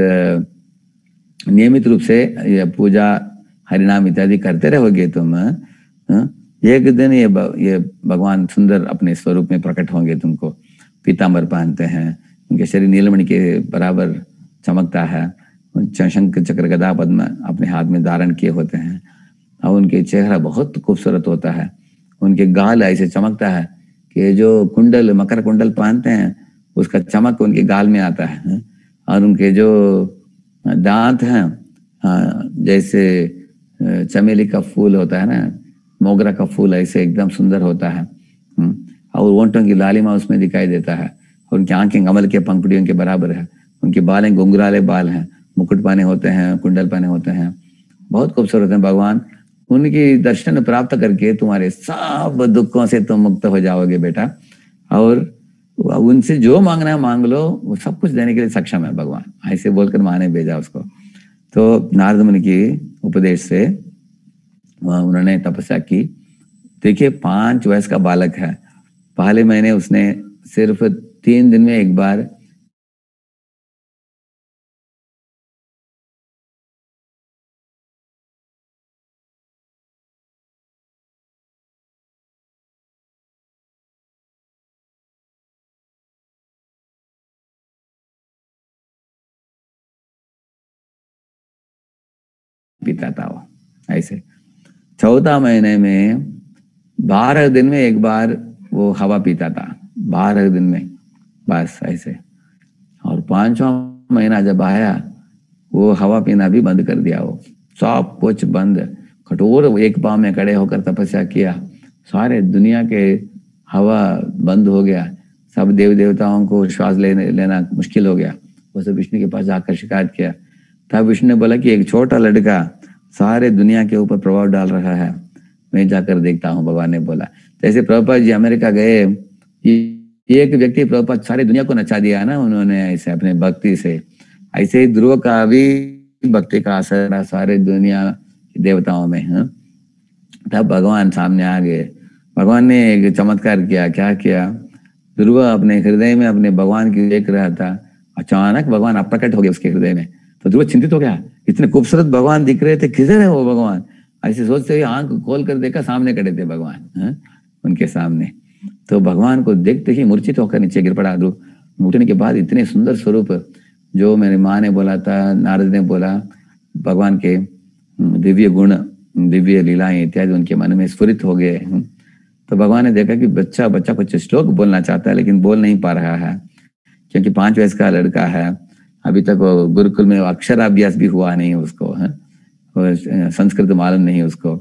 नियमित रूप से ये पूजा हरिनाम इत्यादि करते रहोगे तुम, एक दिन ये भगवान सुंदर अपने स्वरूप में प्रकट होंगे तुमको। पीतांबर पहनते हैं, उनके शरीर नीलमणि के बराबर चमकता है, शंख चक्र गदा पद्म अपने हाथ में धारण किए होते हैं और उनके चेहरा बहुत खूबसूरत होता है। उनके गाल ऐसे चमकता है कि जो कुंडल मकर कुंडल पहनते हैं उसका चमक उनके गाल में आता है। और उनके जो दांत हैं जैसे चमेली का फूल होता है ना, मोगरा का फूल ऐसे एकदम सुंदर होता है। और ऊँटों की लालिमा उसमें दिखाई देता है। उनकी आंखें कमल के पंखुड़ियों के बराबर है। उनके बालें घुंघराले बाल हैं, मुकुट पाने होते हैं, कुंडल पाने होते हैं, बहुत खूबसूरत हैं भगवान। उनकी दर्शन प्राप्त करके तुम्हारे सब दुखों से तुम मुक्त हो जाओगे बेटा। और उनसे जो मांगना है मांग लो, वो सब कुछ देने के लिए सक्षम है भगवान। ऐसे बोलकर माँ ने भेजा उसको। तो नारद मुनि की उपदेश से उन्होंने तपस्या की। देखिए 5 वर्ष का बालक है, पहले महीने उसने सिर्फ 3 दिन में एक बार पीता था वो। ऐसे 14 महीने में 12 दिन में एक बार वो हवा पीता था, 12 दिन में बस ऐसे। और 5वां महीना जब आया वो हवा पीना भी बंद कर दिया। वो सब कुछ बंद, कठोर एक पांव में खड़े होकर तपस्या किया। सारे दुनिया के हवा बंद हो गया, सब देव देवताओं को श्वास लेना मुश्किल हो गया। वो सब विष्णु के पास जाकर शिकायत किया। तब विष्णु ने बोला कि एक छोटा लड़का सारे दुनिया के ऊपर प्रभाव डाल रहा है, मैं जाकर देखता हूँ। भगवान ने बोला। जैसे प्रभुपाद जी अमेरिका गए, एक व्यक्ति प्रभुपाद सारी दुनिया को नचा दिया ना उन्होंने ऐसे अपने भक्ति से। ऐसे ही ध्रुव का भी भक्ति का असर है सारे दुनिया देवताओं में। तब भगवान सामने आ गए। भगवान ने एक चमत्कार किया। क्या किया? ध्रुव अपने हृदय में अपने भगवान की देख रहा था, अचानक भगवान अप्रकट हो गया उसके हृदय में। तो ध्रुव चिंतित हो गया, इतने खूबसूरत भगवान दिख रहे थे, किधर है वो भगवान? ऐसे सोचते हुए आंख खोल कर देखा, सामने खड़े थे भगवान उनके सामने। तो भगवान को देखते ही मूर्छित होकर नीचे गिर पड़ा ध्रुव। उठने के बाद इतने सुंदर स्वरूप, जो मेरी माँ ने बोला था, नारद ने बोला, भगवान के दिव्य गुण, दिव्य लीलाएं इत्यादि उनके मन में स्फुरित हो गए। तो भगवान ने देखा कि बच्चा कुछ श्लोक बोलना चाहता है लेकिन बोल नहीं पा रहा है, क्योंकि 5 वर्ष का लड़का है, अभी तक वो गुरुकुल में अक्षराभ्यास भी हुआ नहीं उसको, और संस्कृत मालूम नहीं उसको।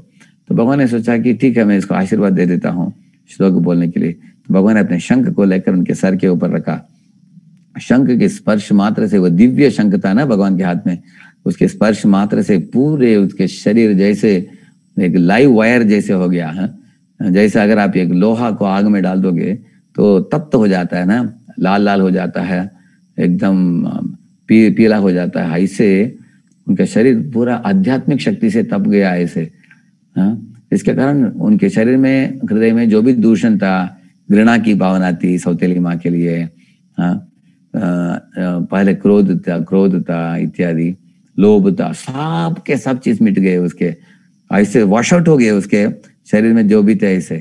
तो भगवान ने सोचा कि ठीक है, मैं इसको आशीर्वाद दे देता हूँ श्लोक बोलने के लिए। तो भगवान ने अपने शंख को लेकर उनके सर के ऊपर रखा। शंख के स्पर्श मात्र से, वो दिव्य शंख था ना भगवान के हाथ में, उसके स्पर्श मात्र से पूरे उसके शरीर जैसे एक लाइव वायर जैसे हो गया है। जैसे अगर आप एक लोहा को आग में डाल दोगे तो तप्त हो जाता है ना, लाल लाल हो जाता है, एकदम पीला हो जाता है। ऐसे उनका शरीर पूरा आध्यात्मिक शक्ति से तप गया ऐसे। इसके कारण उनके शरीर में, हृदय में जो भी दूषण था, घृणा की भावना थी सौतेली माँ के लिए, पहले क्रोध था इत्यादि, लोभ था, सब के सब चीज मिट गए उसके। ऐसे वॉश आउट हो गए उसके शरीर में जो भी थे ऐसे।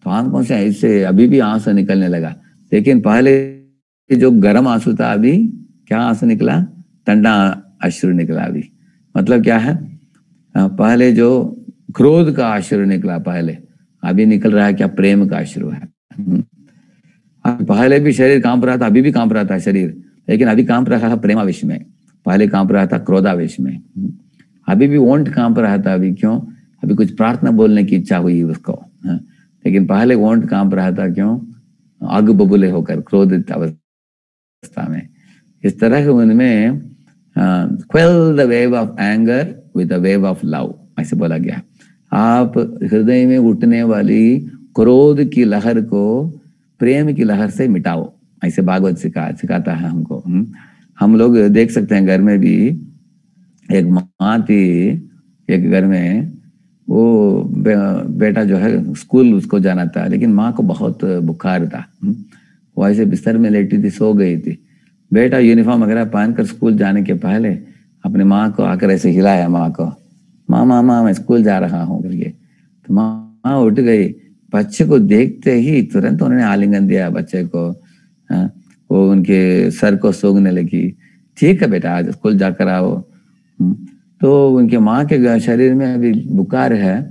तो आंखों से ऐसे अभी भी आंसू निकलने लगा। लेकिन पहले जो गर्म आंसू था, अभी क्या आंसू निकला? ठंडा अश्रु निकला अभी। मतलब क्या है? पहले जो क्रोध का अश्रु निकला पहले, अभी निकल रहा है क्या? प्रेम का अश्रु है। पहले भी शरीर कांप रहा था, अभी भी कांप रहा था शरीर, लेकिन अभी कांप रहा था प्रेमावेश में, पहले कांप रहा था क्रोधावेश में। अभी भी वोंट कांप रहा था। अभी क्यों? अभी कुछ प्रार्थना बोलने की इच्छा हुई उसको, लेकिन पहले वोंट कांप रहा था। क्यों? आग बबूले होकर, क्रोधित अवस्था में। इस तरह के उनमें quell the wave of anger with a wave of love, ऐसे बोला गया। आप हृदय में उठने वाली क्रोध की लहर को प्रेम की लहर से मिटाओ, ऐसे भागवत सिखाता है हमको। हम लोग देख सकते हैं, घर में भी एक माँ थी, एक घर में वो बेटा जो है स्कूल उसको जाना था, लेकिन माँ को बहुत बुखार था। वो ऐसे बिस्तर में लेटी थी, सो गई थी। बेटा यूनिफॉर्म वगैरह पहनकर स्कूल जाने के पहले अपने माँ को आकर ऐसे हिलाया, माँ को, माँ मैं स्कूल जा रहा हूँ करके। तो माँ उठ गई। बच्चे को देखते ही तुरंत उन्होंने आलिंगन दिया बच्चे को। वो उनके सर को सूंघने लगी। ठीक है बेटा, आज स्कूल जाकर आओ। तो उनके माँ के शरीर में अभी बुखार है,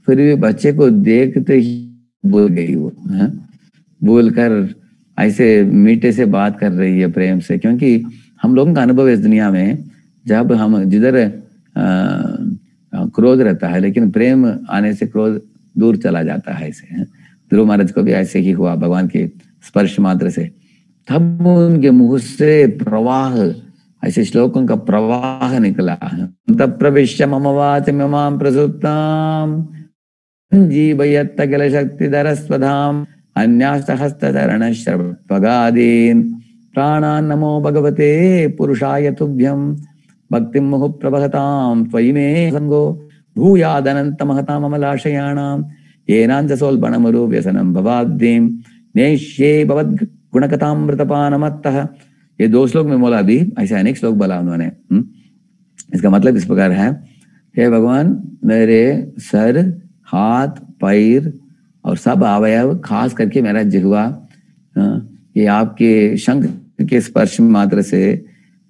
फिर भी बच्चे को देखते ही बोल गई वो, बोलकर ऐसे मीठे से बात कर रही है, प्रेम से। क्योंकि हम लोगों का अनुभव इस दुनिया में, जब हम जिधर क्रोध रहता है, लेकिन प्रेम आने से क्रोध दूर चला जाता है। ऐसे ध्रुव महाराज को भी ऐसे ही हुआ भगवान के स्पर्श मात्र से, तब उनके मुंह से प्रवाह, ऐसे श्लोकों का प्रवाह निकला। तब प्रविश्य मम वाच ममां प्रसुप्तां जीवयत्त किल शक्तिधर स्वधाम अन्यास्तहस्तचरण श्रवगादीन् प्राणान् नमो भगवते पुरुषाय तुभ्यं भक्तिं मुहुः प्रवहतां त्वयि मे संगो भूयादनन्त महतां अमलाशयाणां येनांच सोल्बणमरु व्यसनं भवाब्धिं नेष्ये भवद् गुणकथामृतपानमत्तः। ये 2 श्लोक में बोला, अभी ऐसे अनेक श्लोक बोला उन्होंने। इसका मतलब इस प्रकार है, हे भगवान मेरे सर, हाथ, पैर और सब अवयव, खास करके मेरा जिह्वा, ये आपके शंख के स्पर्श मात्र से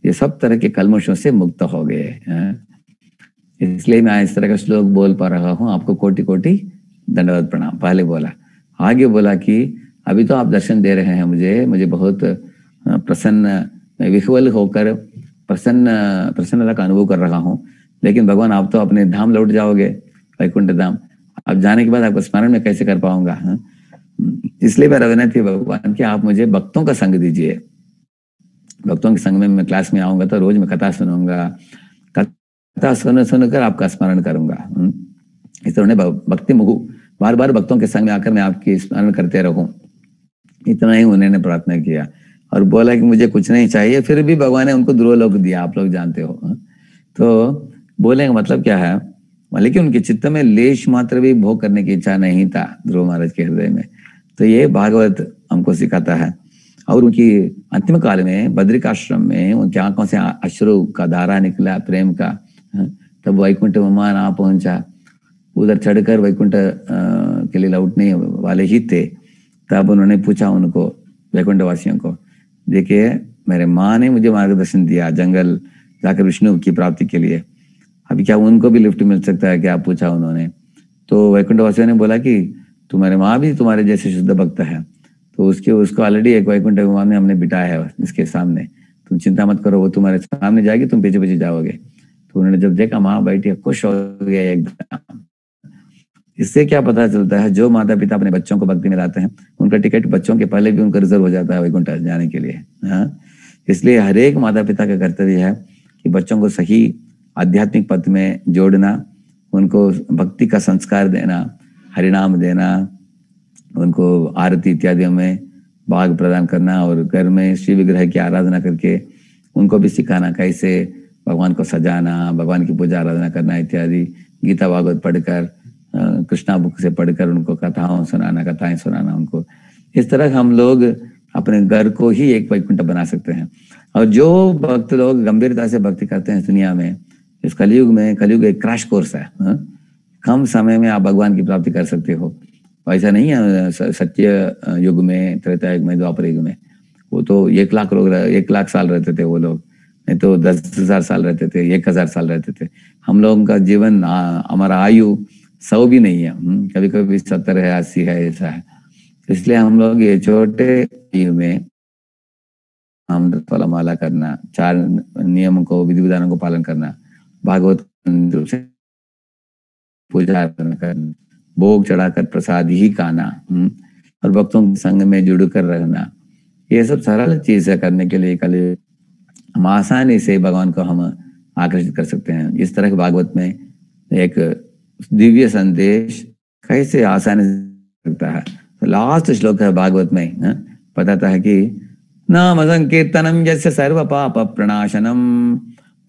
ये सब तरह के कल्मशों से मुक्त हो गए। इसलिए मैं इस तरह का श्लोक बोल पा रहा हूँ। आपको कोटि कोटि दंडवत प्रणाम पहले बोला। आगे बोला कि अभी तो आप दर्शन दे रहे हैं मुझे बहुत प्रसन्न, मैं विह्वल होकर प्रसन्नता का अनुभव कर रहा हूँ, लेकिन भगवान आप तो अपने धाम लौट जाओगे, वैकुंठ धाम। अब जाने के बाद आपको स्मरण में कैसे कर पाऊंगा? इसलिए मेरा विनती है भगवान कि आप मुझे भक्तों का संग दीजिए। भक्तों के संग में मैं क्लास में आऊंगा तो रोज मैं कथा सुनूंगा, कथा सुनकर आपका स्मरण करूंगा। इस तरह भक्ति मुहु, बार बार भक्तों के संग में आकर मैं आपकी स्मरण करते रहूं, इतना ही उन्होंने प्रार्थना किया। और बोला कि मुझे कुछ नहीं चाहिए, फिर भी भगवान ने उनको ध्रुवलोक दिया, आप लोग जानते हो। तो बोलने का मतलब क्या है, लेकिन उनके चित्त में लेश मात्र भी भोग करने की इच्छा नहीं था ध्रुव महाराज के हृदय में। तो ये भागवत हमको सिखाता है। और उनकी अंतिम काल में बद्रिकाश्रम में उनकी आंखों से अश्रु का धारा निकला प्रेम का, तब वैकुंठ विमान आ पहुंचा। उधर चढ़कर वैकुंठ के लिए लौटने वाले ही थे। तब उन्होंने पूछा उनको, वैकुंठ वासियों को, देखिए मेरे माँ ने मुझे मार्गदर्शन दिया जंगल जाकर विष्णु की प्राप्ति के लिए, अभी क्या उनको भी लिफ्ट मिल सकता है क्या, पूछा उन्होंने। तो वैकुंठ वासियों ने बोला कि तुम्हारे माँ भी तुम्हारे जैसे शुद्ध भक्त है, तो उसको ऑलरेडी एक वैकुंठ विमान में हमने बिठाया है इसके सामने, तुम चिंता मत करो, वो तुम्हारे सामने जाएगी, तुम पीछे पीछे जाओगे। तो उन्होंने जब देखा माँ बैठी, खुश हो गया एकदम। इससे क्या पता चलता है, जो माता पिता अपने बच्चों को भक्ति में लाते हैं, उनका टिकट बच्चों के पहले भी उनका रिजर्व हो जाता है वैकुंठ जाने के लिए। इसलिए हर एक माता पिता का कर्तव्य है कि बच्चों को सही आध्यात्मिक पथ में जोड़ना, उनको भक्ति का संस्कार देना, हरिनाम देना, उनको आरती इत्यादियों में भाग प्रदान करना, और घर में श्री विग्रह की आराधना करके उनको भी सिखाना कैसे भगवान को सजाना, भगवान की पूजा आराधना करना इत्यादि। गीता भागवत पढ़कर, कृष्णा बुक से पढ़कर उनको कथाएं सुनाना उनको। इस तरह हम लोग अपने घर को ही एक वैकुंठ बना सकते हैं। और जो भक्त लोग गंभीरता से भक्ति करते हैं दुनिया में, इस कलयुग एक क्रैश कोर्स है। कम समय में आप भगवान की प्राप्ति कर सकते हो। ऐसा नहीं है सत्य युग में, त्रेता युग में, द्वापर युग में वो तो 1 लाख लोग 1 लाख साल रहते थे वो लोग, नहीं तो 10,000 साल रहते थे, 1,000 साल रहते थे। हम लोगों का जीवन, हमारा आयु 100 भी नहीं है, कभी कभी 70 है, 80 है, ऐसा है। इसलिए हम लोग ये छोटे आयु में हम फलमाला करना, 4 नियमों को, विधि विधानों को पालन करना, भागवत पूजा करना, भोग चढ़ाकर प्रसाद ही खाना, और भक्तों के संग में जुड़ कर रहना, ये सब सरल चीज है करने के लिए। कल हम आसानी से भगवान को हम आकर्षित कर सकते हैं। इस तरह के भागवत में एक दिव्य संदेश कैसे आसानी से सकता है। तो लास्ट श्लोक है भागवत में, बताता है कि नाम संकीर्तनम यस्य सर्व पाप प्रणाशनम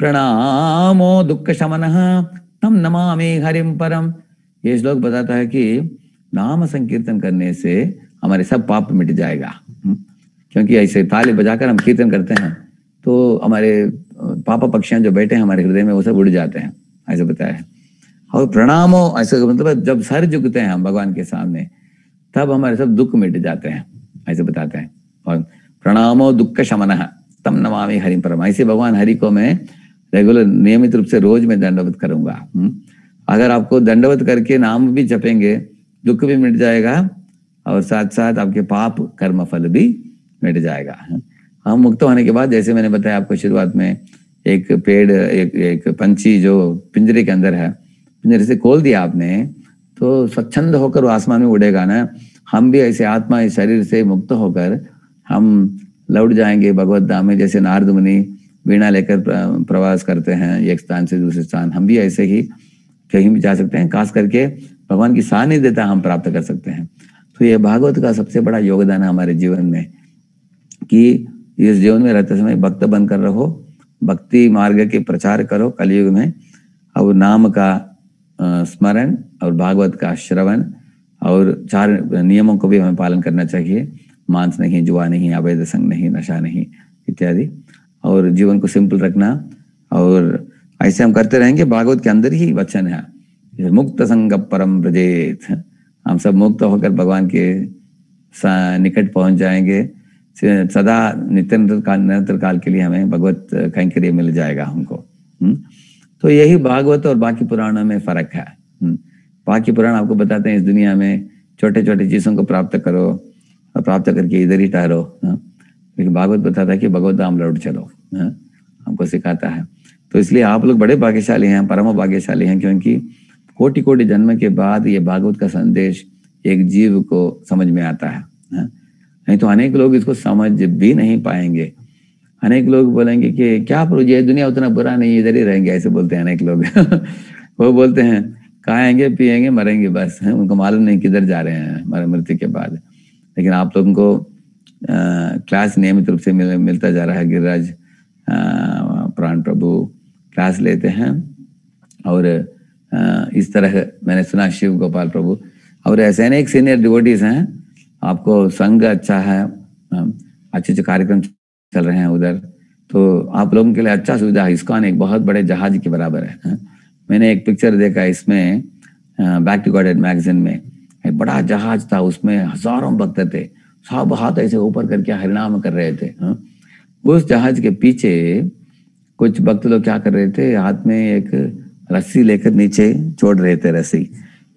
प्रणामो दुख शमनः तम नमामि हरिम परम। ये श्लोक बताता है कि नाम संकीर्तन करने से हमारे सब पाप मिट जाएगा। क्योंकि ऐसे ताली बजाकर हम कीर्तन करते हैं तो हमारे पाप पक्षियां जो बैठे हैं हमारे हृदय में वो सब उड़ जाते हैं, ऐसे बताया है। और प्रणामो, ऐसे मतलब जब सर झुकते हैं हम भगवान के सामने, तब हमारे सब दुख मिट जाते हैं, ऐसे बताते हैं। और प्रणामो दुख शमनः तम नमामि हरिम परम। ऐसे भगवान हरि को मैं रेगुलर नियमित रूप से रोज में दंडवत करूंगा। अगर आपको दंडवत करके नाम भी जपेंगे, दुख भी मिट जाएगा और साथ साथ आपके पाप कर्म फल भी मिट जाएगा। हम मुक्त होने के बाद, जैसे मैंने बताया आपको शुरुआत में, एक पेड़, एक पंछी जो पिंजरे के अंदर है, जैसे खोल दिया आपने तो स्वच्छंद होकर वो आसमान में उड़ेगा ना। हम भी ऐसे आत्मा इस शरीर से मुक्त होकर हम लौट जाएंगे भगवत धाम में। जैसे नारद मुनि वीणा लेकर प्रवास करते हैं एक स्थान से दूसरे स्थान, हम भी ऐसे ही कहीं भी जा सकते हैं। खास करके भगवान की सानिध्यता हम प्राप्त कर सकते हैं। तो ये भागवत का सबसे बड़ा योगदान है हमारे जीवन में कि इस जीवन में रहते समय भक्त बनकर रहो, भक्ति मार्ग के प्रचार करो कलयुग में, और नाम का स्मरण और भागवत का श्रवण, और 4 नियमों को भी हमें पालन करना चाहिए। मांस नहीं, जुआ नहीं, अवैध संग नहीं, नशा नहीं इत्यादि, और जीवन को सिंपल रखना। और ऐसे हम करते रहेंगे। भागवत के अंदर ही वचन है, मुक्त संग परम ब्रजेत। हम सब मुक्त होकर भगवान के निकट पहुंच जाएंगे। सदा निरंतर काल के लिए हमें भगवत कैंकर्य मिल जाएगा हमको। तो यही भागवत और बाकी पुराणों में फर्क है। बाकी पुराण आपको बताते हैं इस दुनिया में छोटे छोटे चीजों को प्राप्त करो और प्राप्त करके इधर ही ठहरो, लेकिन भागवत बताता है कि भगवत धाम लौट चलो, हमको सिखाता है। तो इसलिए आप लोग बड़े भाग्यशाली हैं, परम भाग्यशाली हैं, क्योंकि कोटि कोटि जन्म के बाद ये भागवत का संदेश एक जीव को समझ में आता है। नहीं तो अनेक लोग इसको समझ भी नहीं पाएंगे। अनेक लोग बोलेंगे कि क्या प्रभु जी, दुनिया उतना बुरा नहीं, इधर ही रहेंगे, ऐसे बोलते हैं अनेक लोग। वो बोलते हैं खाएंगे पिएंगे मरेंगे बस, उनको मालूम नहीं किधर जा रहे हैं हमारे मृत्यु के बाद। लेकिन आप लोगों को क्लास नियमित रूप से मिलता जा रहा है। गिरिराज प्राण प्रभु क्लास लेते हैं, और इस तरह मैंने सुना शिव गोपाल प्रभु और ऐसे अनेक सीनियर डिवोटीज हैं। आपको संग अच्छा है, अच्छे अच्छे कार्यक्रम चल रहे हैं उधर, तो आप लोगों के लिए अच्छा सुविधा है। इस्कॉन एक बहुत बड़े जहाज के बराबर है। मैंने एक पिक्चर देखा इसमें, बैक टू गॉड मैगजीन में, एक बड़ा जहाज था, उसमें हजारों भक्त थे, सब हाथ ऐसे ऊपर करके हरिनाम कर रहे थे। उस जहाज के पीछे कुछ भक्त लोग क्या कर रहे थे, हाथ में एक रस्सी लेकर नीचे छोड़ रहे थे रस्सी,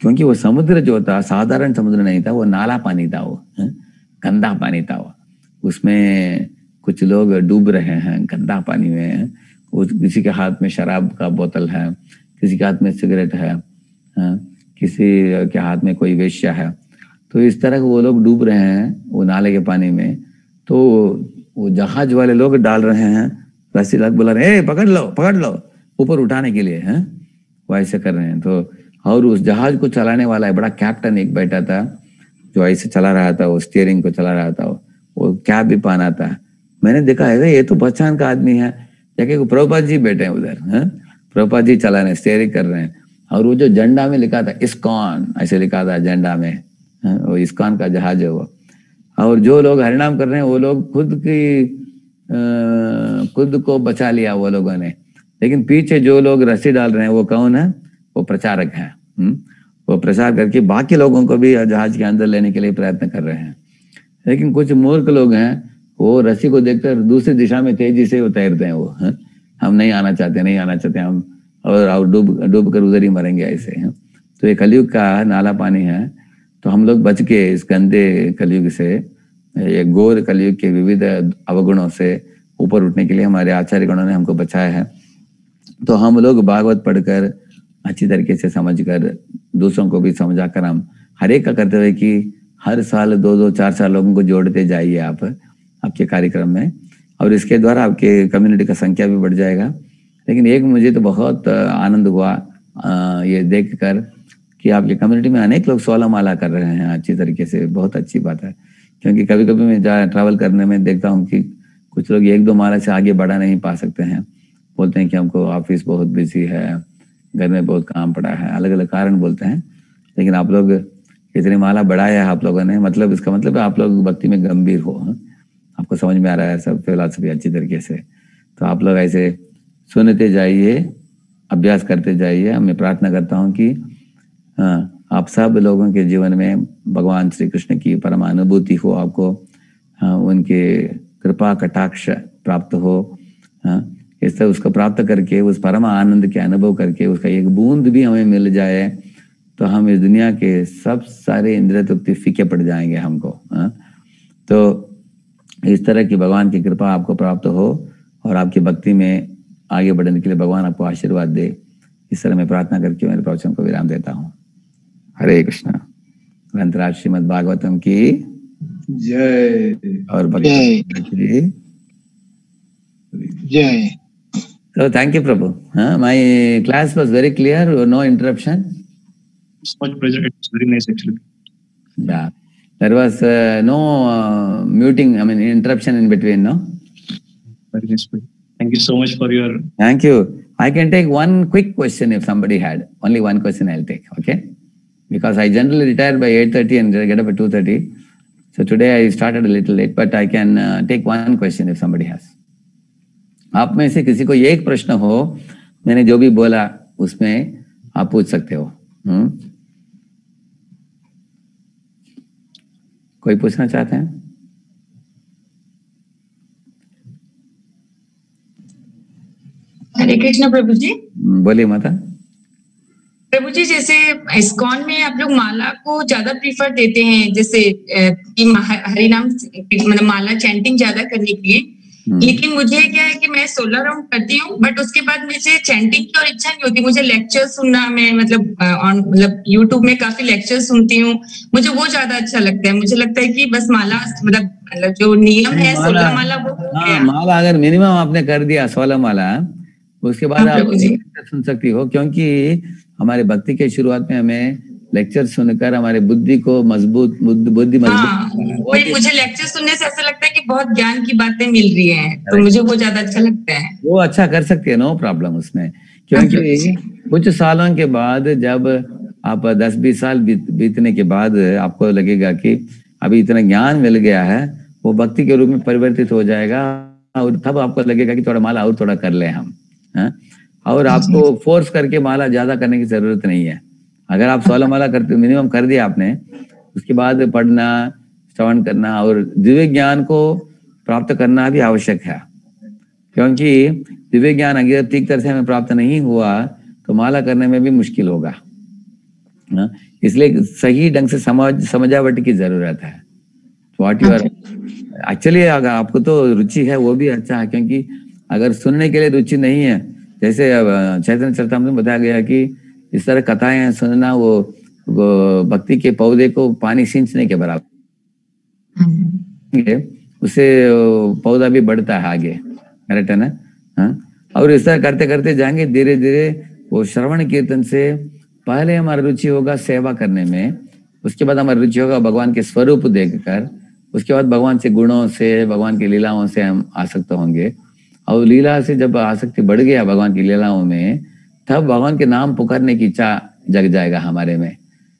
क्योंकि वो समुद्र जो था साधारण समुद्र नहीं था, वो नाला पानी था, वो गंदा पानी था। वो उसमें कुछ लोग डूब रहे हैं गंदा पानी में। किसी के हाथ में शराब का बोतल है, किसी के हाथ में सिगरेट है, किसी के हाथ में कोई वेश्या है। तो इस तरह वो लोग डूब रहे हैं वो नाले के पानी में। तो वो जहाज वाले लोग डाल रहे हैं रस्सी, लग बोला रहे पकड़ लो ऊपर उठाने के लिए, हैं वो ऐसे कर रहे हैं। तो और उस जहाज को चलाने वाला है बड़ा कैप्टन एक बैठा था, जो ऐसे चला रहा था, वो स्टीयरिंग को चला रहा था, वो कैप भी पहना था। मैंने देखा है ये तो पहचान का आदमी है, जाके प्रभुपाद जी बैठे हैं उधर, प्रभुपाद जी चला रहे, स्टीयरिंग कर रहे हैं। और वो जो झंडा में लिखा था इस्कॉन, ऐसे लिखा था झंडा में, वो इस्कॉन का जहाज है वो। और जो लोग हरिनाम कर रहे हैं वो लोग खुद को बचा लिया वो लोगों ने, लेकिन पीछे जो लोग रस्सी डाल रहे हैं वो कौन है, वो प्रचारक है। वो प्रचार करके बाकी लोगों को भी जहाज के अंदर लेने के लिए प्रयत्न कर रहे हैं। लेकिन कुछ मूर्ख लोग हैं, वो रस्सी को देखकर दूसरी दिशा में तेजी से तैरते हैं। वो हम नहीं आना चाहते हम, और डूब कर उधर ही मरेंगे ऐसे हैं। तो ये कलयुग का नाला पानी है। तो हम लोग बच के इस गंदे कलयुग से, ये घोर कलयुग के विविध अवगुणों से ऊपर उठने के लिए हमारे आचार्य गणों ने हमको बचाया है। तो हम लोग भागवत पढ़कर अच्छी तरीके से समझकर दूसरों को भी समझाकर हम हर एक का करते हुए कि हर साल 2-2, 4-4 लोगों को जोड़ते जाइए आप आपके कार्यक्रम में, और इसके द्वारा आपके कम्युनिटी का संख्या भी बढ़ जाएगा। लेकिन एक मुझे तो बहुत आनंद हुआ ये देख कर कि आपकी कम्युनिटी में अनेक लोग 16 माला कर रहे हैं अच्छी तरीके से। बहुत अच्छी बात है, क्योंकि कभी कभी मैं ट्रैवल करने में देखता हूँ कि कुछ लोग 1-2 माला से आगे बढ़ा नहीं पा सकते हैं। बोलते हैं कि हमको ऑफिस बहुत बिजी है, घर में बहुत काम पड़ा है, अलग अलग कारण बोलते हैं। लेकिन आप लोग इतनी माला बढ़ाया है आप लोगों ने, मतलब इसका मतलब आप लोग भक्ति में गंभीर हो, आपको समझ में आ रहा है सब फिलॉसफी अच्छी तरीके से। तो आप लोग ऐसे सुनते जाइए, अभ्यास करते जाइए। मैं प्रार्थना करता हूँ कि आप सब लोगों के जीवन में भगवान श्री कृष्ण की परम अनुभूति हो, आपको उनके कृपा कटाक्ष प्राप्त हो। इस तरह उसको प्राप्त करके उस परम आनंद के अनुभव करके उसका एक बूंद भी हमें मिल जाए तो हम इस दुनिया के सब सारे इंद्रिय तृप्ति फीके पड़ जाएंगे हमको। तो इस तरह की भगवान की कृपा आपको प्राप्त हो और आपकी भक्ति में आगे बढ़ने के लिए भगवान आपको आशीर्वाद दे, इस तरह मैं प्रार्थना करके मेरे प्रवचन को विराम देता हूँ। हरे कृष्णा। ग्रंथराज श्रीमद् भागवतम की जय और भक्त की जय। So thank you, Prabhu. My class was very clear, no interruption. So much pleasure. It's very nice actually. Yeah, there was no muting. I mean interruption in between. No. Very nice. Thank you so much for your. Thank you. I can take one quick question if somebody had. Only one question I'll take. Okay. Because I generally retire by 8:30 and get up at 2:30. So today I started a little late, but I can take one question if somebody has. आप में से किसी को एक प्रश्न हो, मैंने जो भी बोला उसमें आप पूछ सकते हो। कोई पूछना चाहते हैं? हरे कृष्ण प्रभु जी। बोलिए माता। प्रभु जी, जैसे इस्कॉन में आप लोग माला को ज्यादा प्रीफर देते हैं, जैसे हरि नाम मतलब माला चैंटिंग ज्यादा करने के लिए, लेकिन मुझे क्या है कि मैं 16 राउंड करती हूँ, बट उसके बाद मुझे चैंटिंग की और इच्छा नहीं होती। मुझे लेक्चर सुनना, मैं मतलब यूट्यूब में काफी लेक्चर सुनती हूँ, मुझे वो ज्यादा अच्छा लगता है। मुझे लगता है कि बस माला मतलब जो नियम है 16 माला वो हो गया। माला अगर मिनिमम आपने कर दिया 16 माला, उसके बाद आप सुन सकती हो, क्योंकि हमारे भक्ति के शुरुआत में हमें लेक्चर सुनकर हमारे बुद्धि को मजबूत बुद्धि मजबूत। मुझे लेक्चर सुनने से ऐसा लगता है कि बहुत ज्ञान की बातें मिल रही हैं, तो मुझे वो ज्यादा अच्छा लगता है। वो अच्छा कर सकती है, नो प्रॉब्लम उसमें, क्योंकि कुछ सालों के बाद जब आप 10-20 साल बीतने के बाद आपको लगेगा कि अभी इतना ज्ञान मिल गया है, वो भक्ति के रूप में परिवर्तित हो जाएगा, और तब आपको लगेगा कि थोड़ा माला और थोड़ा कर ले हम। और आपको फोर्स करके माला ज्यादा करने की जरूरत नहीं है। अगर आप 16 माला करते मिनिमम कर दिया आपने, उसके बाद पढ़ना, श्रवण करना और दिव्य ज्ञान को प्राप्त करना भी आवश्यक है, क्योंकि दिव्य ज्ञान अगर ठीक तरह से हमें प्राप्त नहीं हुआ तो माला करने में भी मुश्किल होगा। इसलिए सही ढंग से समझावट की जरूरत है। व्हाट यू आर एक्चुअली, अगर आपको तो रुचि है वो भी अच्छा है, क्योंकि अगर सुनने के लिए रुचि नहीं है, जैसे चैतन्य चरितामृत में बताया गया कि इस तरह कथाएं सुनना वो भक्ति के पौधे को पानी सींचने के बराबर, उससे पौधा भी बढ़ता है आगे। करेक्ट है ना? और इस तरह करते करते जाएंगे, धीरे धीरे वो श्रवण कीर्तन से पहले हमारा रुचि होगा सेवा करने में, उसके बाद हमारी रुचि होगा भगवान के स्वरूप देखकर, उसके बाद भगवान से गुणों से, भगवान की लीलाओं से हम आसक्त होंगे, और लीला से जब आसक्ति बढ़ गया भगवान की लीलाओं में, तब भगवान के नाम पुकारने की इच्छा जग जाएगा हमारे में,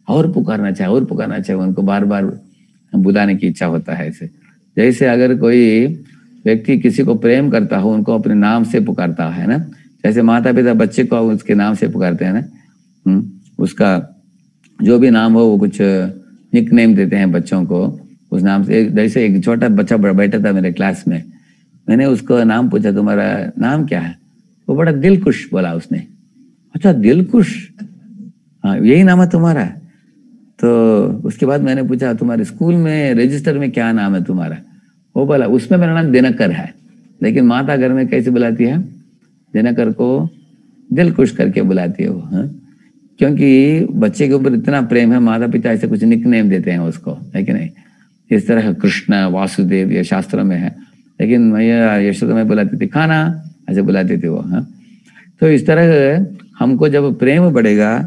और पुकारना चाहिए, उनको बार बार बुलाने की इच्छा होता है। ऐसे जैसे अगर कोई व्यक्ति किसी को प्रेम करता हो, उनको अपने नाम से पुकारता है ना, जैसे माता पिता बच्चे को उसके नाम से पुकारते हैं ना, उसका जो भी नाम हो वो कुछ निक नेम देते हैं बच्चों को उस नाम से। जैसे एक छोटा बच्चा बैठा था मेरे क्लास में, मैंने उसको नाम पूछा, तुम्हारा नाम क्या है? वो बड़ा दिलकुश बोला उसने। अच्छा दिलकुश, हाँ यही नाम है तुम्हारा? तो उसके बाद मैंने पूछा तुम्हारे स्कूल में रजिस्टर में क्या नाम है तुम्हारा? वो बोला उसमें मेरा नाम दिनकर है, लेकिन माता घर में कैसे बुलाती है? दिनकर को दिलकुश करके बुलाती है वो। क्योंकि बच्चे के ऊपर इतना प्रेम है, माता पिता ऐसे कुछ निकनेम देते हैं उसको, है कि नहीं? इस तरह कृष्ण, वासुदेव ये शास्त्रों में है, लेकिन मैया यशोदा में बुलाती थी खाना, ऐसे बुलाती थी वो। तो इस तरह हमको जब प्रेम बढ़ेगा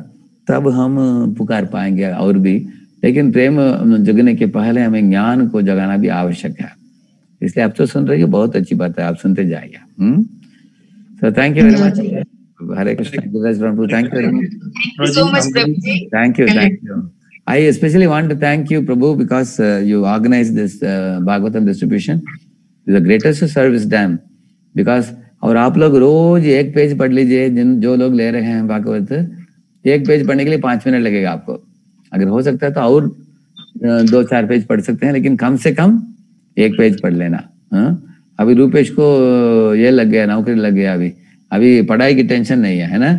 तब हम पुकार पाएंगे और भी, लेकिन प्रेम जगने के पहले हमें ज्ञान को जगाना भी आवश्यक है। इसलिए आप तो सुन रही हो, बहुत अच्छी बात है, आप सुनते जाइए। So thank you very much. Hare Krishna. Thank you very much. Thank you. I especially want to thank you, Prabhu, because you organized this Bhagavatam distribution. It's the greatest service done. Because और आप लोग रोज एक पेज पढ़ लीजिए, जो लोग ले रहे हैं भागवत, एक पेज पढ़ने के लिए 5 मिनट लगेगा आपको। अगर हो सकता है तो और 2-4 पेज पढ़ सकते हैं, लेकिन कम से कम एक पेज पढ़ लेना। अभी रूपेश को ये लग गया, नौकरी लग गया, अभी पढ़ाई की टेंशन नहीं है ना?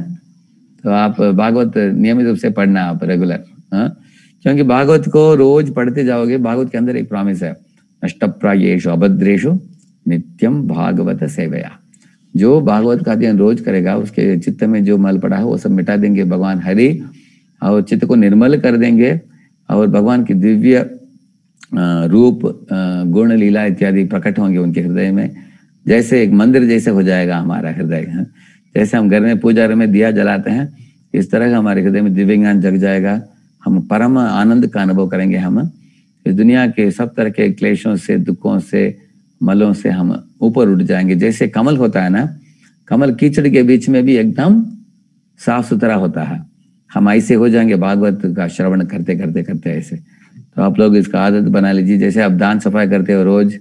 तो आप भागवत नियमित रूप से पढ़ना, आप रेगुलर, क्योंकि भागवत को रोज पढ़ते जाओगे। भागवत के अंदर एक प्रॉमिस है, नष्टप्रायेषु अभद्रेषु नित्यम भागवत सेवया। जो भागवत का अध्ययन रोज करेगा उसके चित्त में जो मल पड़ा है वो सब मिटा देंगे भगवान हरि, और चित्त को निर्मल कर देंगे, और भगवान की दिव्य रूप गुण लीला इत्यादि प्रकट होंगे उनके हृदय में। जैसे एक मंदिर जैसे हो जाएगा हमारा हृदय, जैसे हम घर में पूजा में दिया जलाते हैं, इस तरह का हमारे हृदय में दिव्य ज्ञान जग जाएगा। हम परम आनंद का अनुभव करेंगे। हम इस दुनिया के सब तरह के क्लेशों से, दुखों से, मलों से हम ऊपर उठ जाएंगे। जैसे कमल होता है ना, कमल कीचड़ के बीच में भी एकदम साफ सुथरा होता है। हम ऐसे हो जाएंगे भागवत का श्रवण करते करते करते ऐसे। तो आप लोग इसका आदत बना लीजिए। जैसे आप दान सफाई करते हो रोज,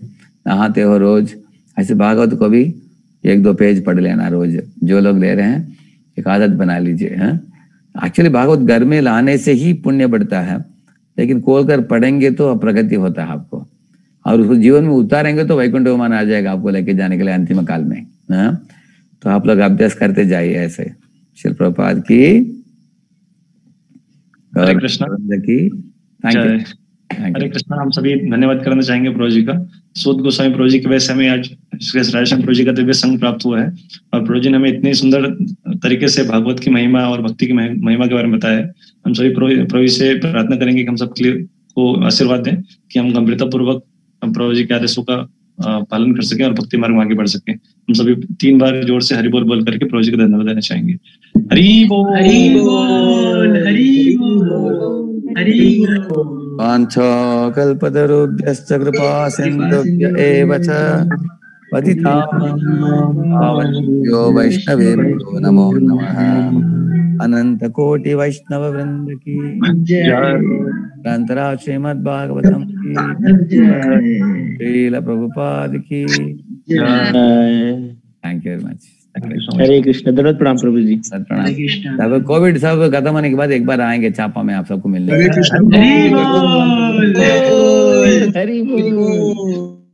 नहाते हो रोज, ऐसे भागवत को भी 1-2 पेज पढ़ लेना रोज। जो लोग ले रहे हैं एक आदत बना लीजिए। एक्चुअली भागवत घर में लाने से ही पुण्य बढ़ता है, लेकिन खोल कर पढ़ेंगे तो प्रगति होता है आपको, और उसको जीवन में उतारेंगे तो वैकुंठ विमान आ जाएगा आपको लेके जाने के लिए अंतिम काल में। तो आप लोग अभ्यास करते जाइए ऐसे। श्री प्रभुपाद की हरे कृष्णा की थैंक यू। हरे कृष्णा। हम सभी धन्यवाद करना चाहेंगे प्रभु जी का। सूत गोस्वामी प्रभु जी की वजह से हमें आज राजश्याम प्रभु जी का दिव्य संग प्राप्त हुआ है, और प्रभु जी ने हमें इतनी सुंदर तरीके से भागवत की महिमा और भक्ति की महिमा के बारे में बताया है। हम सभी प्रभु जी से प्रार्थना करेंगे कि हम सबके को आशीर्वाद दें कि हम गंभीरता पूर्वक प्रभु जी के आदेशों का पालन कर सकें और भक्ति मार्ग में आगे बढ़ सकें। हम सभी 3 बार जोर से हरि बोल बोल करके प्रभु जी को धन्यवाद देना चाहेंगे। हरि बोल, हरि बोल, हरि बोल, हरि बोल। वाञ्छाकल्पतरुभ्यश्च कृपा सिन्धुभ्य एव च पतितानां वैष्णवेभ्यो नमो नमः। अनंत कोटि वैष्णव वृंद की ग्रंथराज श्रीमद्भागवतम की श्रील प्रभुपाद की थैंक यू वेरी मच। हरे कृष्ण। दंडवत प्रणाम प्रभु जी। प्रणाम। कोविड सब खत्म होने के बाद एक बार आएंगे चापा में आप सबको मिलने। हरे कृष्ण। हरि बोल।